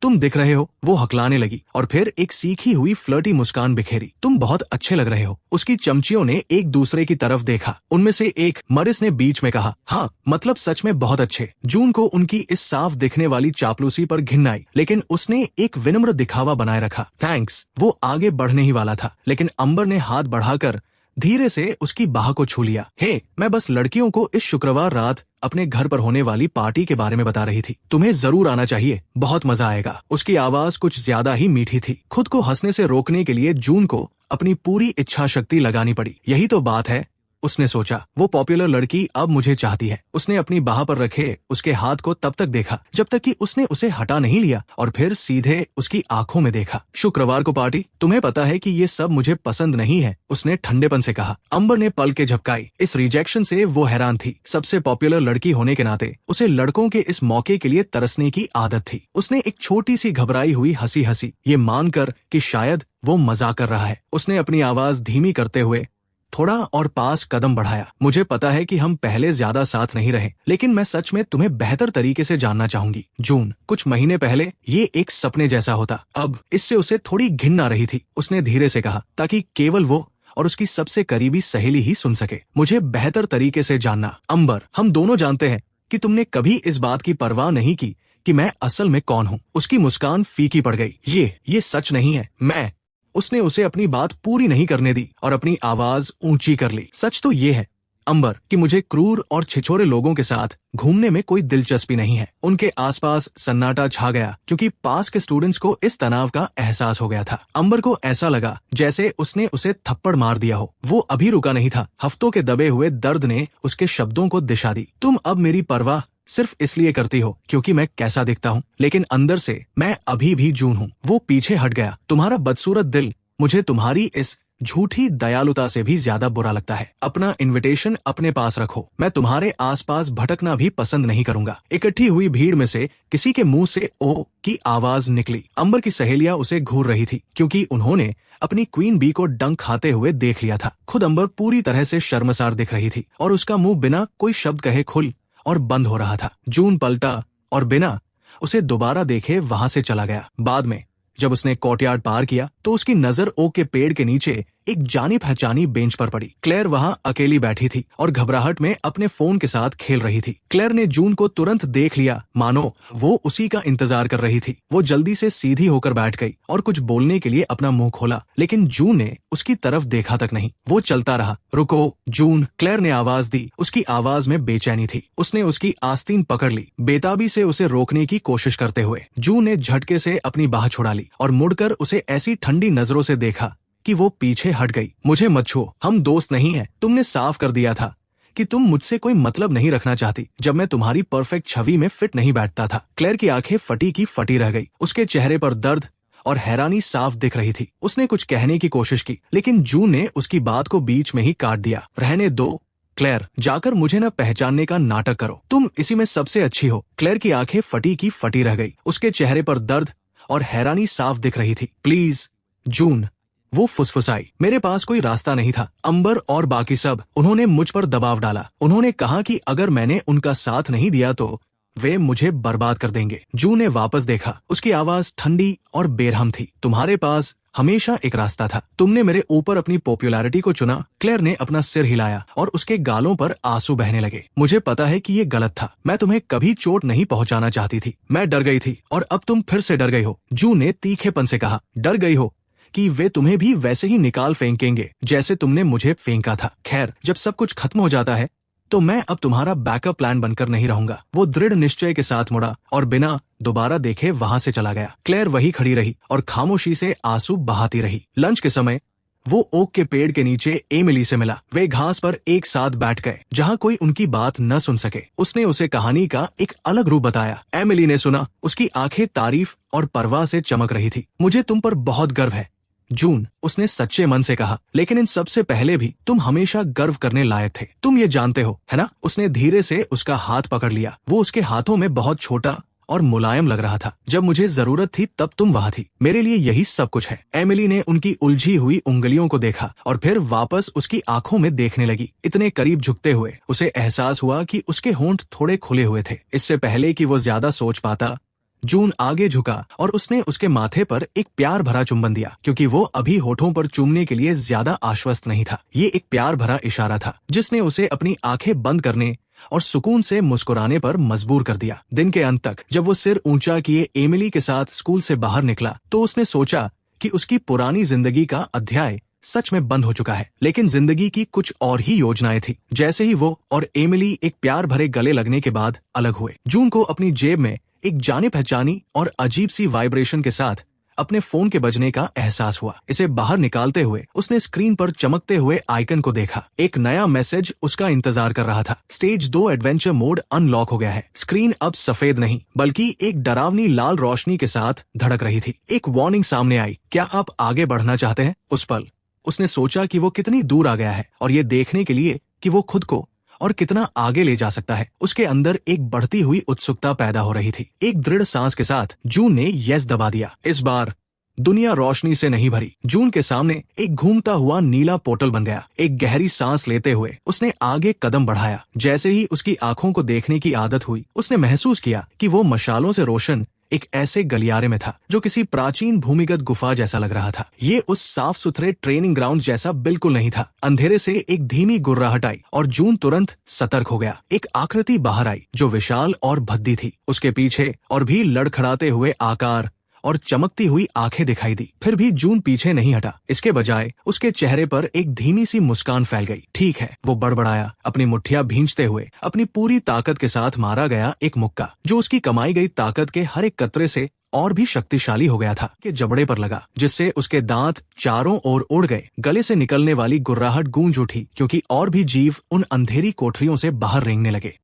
तुम दिख रहे हो, वो हकलाने लगी और फिर एक सीखी हुई फ्लर्टी मुस्कान बिखेरी। तुम बहुत अच्छे लग रहे हो। उसकी चमचियों ने एक दूसरे की तरफ देखा। उनमें से एक, मरिस ने बीच में कहा, हाँ मतलब सच में बहुत अच्छे। जून को उनकी इस साफ दिखने वाली चापलूसी पर घिन आई, लेकिन उसने एक विनम्र दिखावा बनाए रखा। थैंक्स। वो आगे बढ़ने ही वाला था, लेकिन अम्बर ने हाथ बढ़ाकर धीरे से उसकी बाह को छू लिया। हे, मैं बस लड़कियों को इस शुक्रवार रात अपने घर पर होने वाली पार्टी के बारे में बता रही थी। तुम्हें जरूर आना चाहिए, बहुत मजा आएगा। उसकी आवाज कुछ ज्यादा ही मीठी थी। खुद को हंसने से रोकने के लिए जून को अपनी पूरी इच्छा शक्ति लगानी पड़ी। यही तो बात है, उसने सोचा। वो पॉपुलर लड़की अब मुझे चाहती है। उसने अपनी बाह पर रखे उसके हाथ को तब तक देखा जब तक कि उसने उसे हटा नहीं लिया और फिर सीधे उसकी आंखों में देखा। शुक्रवार को पार्टी? तुम्हें पता है कि ये सब मुझे पसंद नहीं है, उसने ठंडेपन से कहा। अम्बर ने पलकें झपकाई। इस रिजेक्शन से वो हैरान थी। सबसे पॉपुलर लड़की होने के नाते उसे लड़कों के इस मौके के लिए तरसने की आदत थी। उसने एक छोटी सी घबराई हुई हंसी हंसी, ये मानकर कि शायद वो मजाक कर रहा है। उसने अपनी आवाज धीमी करते हुए थोड़ा और पास कदम बढ़ाया। मुझे पता है कि हम पहले ज्यादा साथ नहीं रहे, लेकिन मैं सच में तुम्हें बेहतर तरीके से जानना चाहूंगी। जून, कुछ महीने पहले ये एक सपने जैसा होता, अब इससे उसे थोड़ी घिन आ रही थी। उसने धीरे से कहा, ताकि केवल वो और उसकी सबसे करीबी सहेली ही सुन सके। मुझे बेहतर तरीके से जानना। अम्बर, हम दोनों जानते हैं कि तुमने कभी इस बात की परवाह नहीं की कि मैं असल में कौन हूँ। उसकी मुस्कान फीकी पड़ गई। ये सच नहीं है। उसने उसे अपनी बात पूरी नहीं करने दी और अपनी आवाज ऊंची कर ली। सच तो ये है अम्बर कि मुझे क्रूर और छिछोरे लोगों के साथ घूमने में कोई दिलचस्पी नहीं है। उनके आसपास सन्नाटा छा गया क्योंकि पास के स्टूडेंट्स को इस तनाव का एहसास हो गया था। अम्बर को ऐसा लगा जैसे उसने उसे थप्पड़ मार दिया हो। वो अभी रुका नहीं था। हफ्तों के दबे हुए दर्द ने उसके शब्दों को दिशा दी। तुम अब मेरी परवाह सिर्फ इसलिए करती हो क्योंकि मैं कैसा दिखता हूँ, लेकिन अंदर से मैं अभी भी जून हूँ। वो पीछे हट गया। तुम्हारा बदसूरत दिल मुझे तुम्हारी इस झूठी दयालुता से भी ज्यादा बुरा लगता है। अपना इनविटेशन अपने पास रखो। मैं तुम्हारे आसपास भटकना भी पसंद नहीं करूंगा। इकट्ठी हुई भीड़ में से किसी के मुंह से ओ की आवाज निकली। अम्बर की सहेलियां उसे घूर रही थी क्योंकि उन्होंने अपनी क्वीन बी को डंक खाते हुए देख लिया था। खुद अम्बर पूरी तरह से शर्मसार दिख रही थी और उसका मुंह बिना कोई शब्द कहे खुल और बंद हो रहा था। जून पलटा और बिना उसे दोबारा देखे वहां से चला गया। बाद में जब उसने कोर्टयार्ड पार किया तो उसकी नजर ओक के पेड़ के नीचे एक जानी पहचानी बेंच पर पड़ी। क्लेयर वहां अकेली बैठी थी और घबराहट में अपने फोन के साथ खेल रही थी। क्लेयर ने जून को तुरंत देख लिया, मानो वो उसी का इंतजार कर रही थी। वो जल्दी से सीधी होकर बैठ गई और कुछ बोलने के लिए अपना मुंह खोला, लेकिन जून ने उसकी तरफ देखा तक नहीं। वो चलता रहा। रुको जून, क्लेयर ने आवाज दी। उसकी आवाज में बेचैनी थी। उसने उसकी आस्तीन पकड़ ली, बेताबी से उसे रोकने की कोशिश करते हुए। जून ने झटके से अपनी बाह छुड़ा ली और मुड़कर उसे ऐसी ठंडी नजरों से देखा कि वो पीछे हट गई। मुझे मत छुओ, हम दोस्त नहीं हैं। तुमने साफ कर दिया था कि तुम मुझसे कोई मतलब नहीं रखना चाहती जब मैं तुम्हारी परफेक्ट छवि में फिट नहीं बैठता था। क्लेयर की आंखें फटी की फटी रह गई। उसके चेहरे पर दर्द और हैरानी साफ दिख रही थी। उसने कुछ कहने की कोशिश की, लेकिन जून ने उसकी बात को बीच में ही काट दिया। रहने दो क्लेयर, जाकर मुझे न पहचानने का नाटक करो। तुम इसी में सबसे अच्छी हो। क्लेयर की आंखें फटी की फटी रह गई। उसके चेहरे पर दर्द और हैरानी साफ दिख रही थी। प्लीज जून, वो फुसफुसाई। मेरे पास कोई रास्ता नहीं था। अम्बर और बाकी सब, उन्होंने मुझ पर दबाव डाला। उन्होंने कहा कि अगर मैंने उनका साथ नहीं दिया तो वे मुझे बर्बाद कर देंगे। जून ने वापस देखा। उसकी आवाज ठंडी और बेरहम थी। तुम्हारे पास हमेशा एक रास्ता था। तुमने मेरे ऊपर अपनी पॉपुलैरिटी को चुना। क्लेयर ने अपना सिर हिलाया और उसके गालों पर आंसू बहने लगे। मुझे पता है कि ये गलत था। मैं तुम्हें कभी चोट नहीं पहुंचाना चाहती थी। मैं डर गई थी और अब तुम फिर से डर गई हो। जून ने तीखेपन से कहा, डर गई हो कि वे तुम्हें भी वैसे ही निकाल फेंकेंगे जैसे तुमने मुझे फेंका था। खैर, जब सब कुछ खत्म हो जाता है तो मैं अब तुम्हारा बैकअप प्लान बनकर नहीं रहूंगा। वो दृढ़ निश्चय के साथ मुड़ा और बिना दोबारा देखे वहां से चला गया। क्लेयर वही खड़ी रही और खामोशी से आंसू बहाती रही। लंच के समय वो ओक के पेड़ के नीचे एमिली से मिला। वे घास पर एक साथ बैठ गए जहां कोई उनकी बात न सुन सके। उसने उसे कहानी का एक अलग रूप बताया। एमिली ने सुना। उसकी आंखें तारीफ और परवाह से चमक रही थी। मुझे तुम पर बहुत गर्व है जून, उसने सच्चे मन से कहा, लेकिन इन सबसे पहले भी तुम हमेशा गर्व करने लायक थे। तुम ये जानते हो, है ना? उसने धीरे से उसका हाथ पकड़ लिया। वो उसके हाथों में बहुत छोटा और मुलायम लग रहा था। जब मुझे जरूरत थी तब तुम वहां थी। मेरे लिए यही सब कुछ है। एमिली ने उनकी उलझी हुई उंगलियों को देखा और फिर वापस उसकी आंखों में देखने लगी। इतने करीब झुकते हुए उसे एहसास हुआ कि उसके होंठ थोड़े खुले हुए थे। इससे पहले कि वो ज्यादा सोच पाता, जून आगे झुका और उसने उसके माथे पर एक प्यार भरा चुंबन दिया, क्योंकि वो अभी होठों पर चूमने के लिए ज्यादा आश्वस्त नहीं था। ये एक प्यार भरा इशारा था जिसने उसे अपनी आंखें बंद करने और सुकून से मुस्कुराने पर मजबूर कर दिया। दिन के अंत तक जब वो सिर ऊंचा किए एमिली के साथ स्कूल से बाहर निकला तो उसने सोचा कि उसकी पुरानी जिंदगी का अध्याय सच में बंद हो चुका है। लेकिन जिंदगी की कुछ और ही योजनाएं थी। जैसे ही वो और एमिली एक प्यार भरे गले लगने के बाद अलग हुए, जून को अपनी जेब में एक जाने पहचानी और अजीब सी वाइब्रेशन के साथ अपने फोन के बजने का एहसास हुआ। इसे बाहर निकालते हुए उसने स्क्रीन पर चमकते हुए आइकन को देखा। एक नया मैसेज उसका इंतजार कर रहा था। स्टेज 2 एडवेंचर मोड अनलॉक हो गया है। स्क्रीन अब सफेद नहीं बल्कि एक डरावनी लाल रोशनी के साथ धड़क रही थी। एक वार्निंग सामने आई, क्या आप आगे बढ़ना चाहते हैं? उस पल उसने सोचा कि वो कितनी दूर आ गया है और ये देखने के लिए कि वो खुद को और कितना आगे ले जा सकता है। उसके अंदर एक बढ़ती हुई उत्सुकता पैदा हो रही थी। एक दृढ़ सांस के साथ जून ने यस दबा दिया। इस बार दुनिया रोशनी से नहीं भरी। जून के सामने एक घूमता हुआ नीला पोर्टल बन गया। एक गहरी सांस लेते हुए उसने आगे कदम बढ़ाया। जैसे ही उसकी आंखों को देखने की आदत हुई, उसने महसूस किया कि वो मशालों से रोशन एक ऐसे गलियारे में था जो किसी प्राचीन भूमिगत गुफा जैसा लग रहा था। ये उस साफ सुथरे ट्रेनिंग ग्राउंड जैसा बिल्कुल नहीं था। अंधेरे से एक धीमी गुर्राहट आई और जून तुरंत सतर्क हो गया। एक आकृति बाहर आई जो विशाल और भद्दी थी। उसके पीछे और भी लड़खड़ाते हुए आकार और चमकती हुई आंखें दिखाई दी। फिर भी जून पीछे नहीं हटा। इसके बजाय उसके चेहरे पर एक धीमी सी मुस्कान फैल गई। ठीक है, वो बड़बड़ाया, अपनी मुट्ठियां भींचते हुए। अपनी पूरी ताकत के साथ मारा गया एक मुक्का जो उसकी कमाई गई ताकत के हर एक कतरे से और भी शक्तिशाली हो गया था कि जबड़े पर लगा, जिससे उसके दांत चारों ओर उड़ गए। गले से निकलने वाली गुर्राहट गूंज उठी क्योंकि और भी जीव उन अंधेरी कोठरियों से बाहर रेंगने लगे।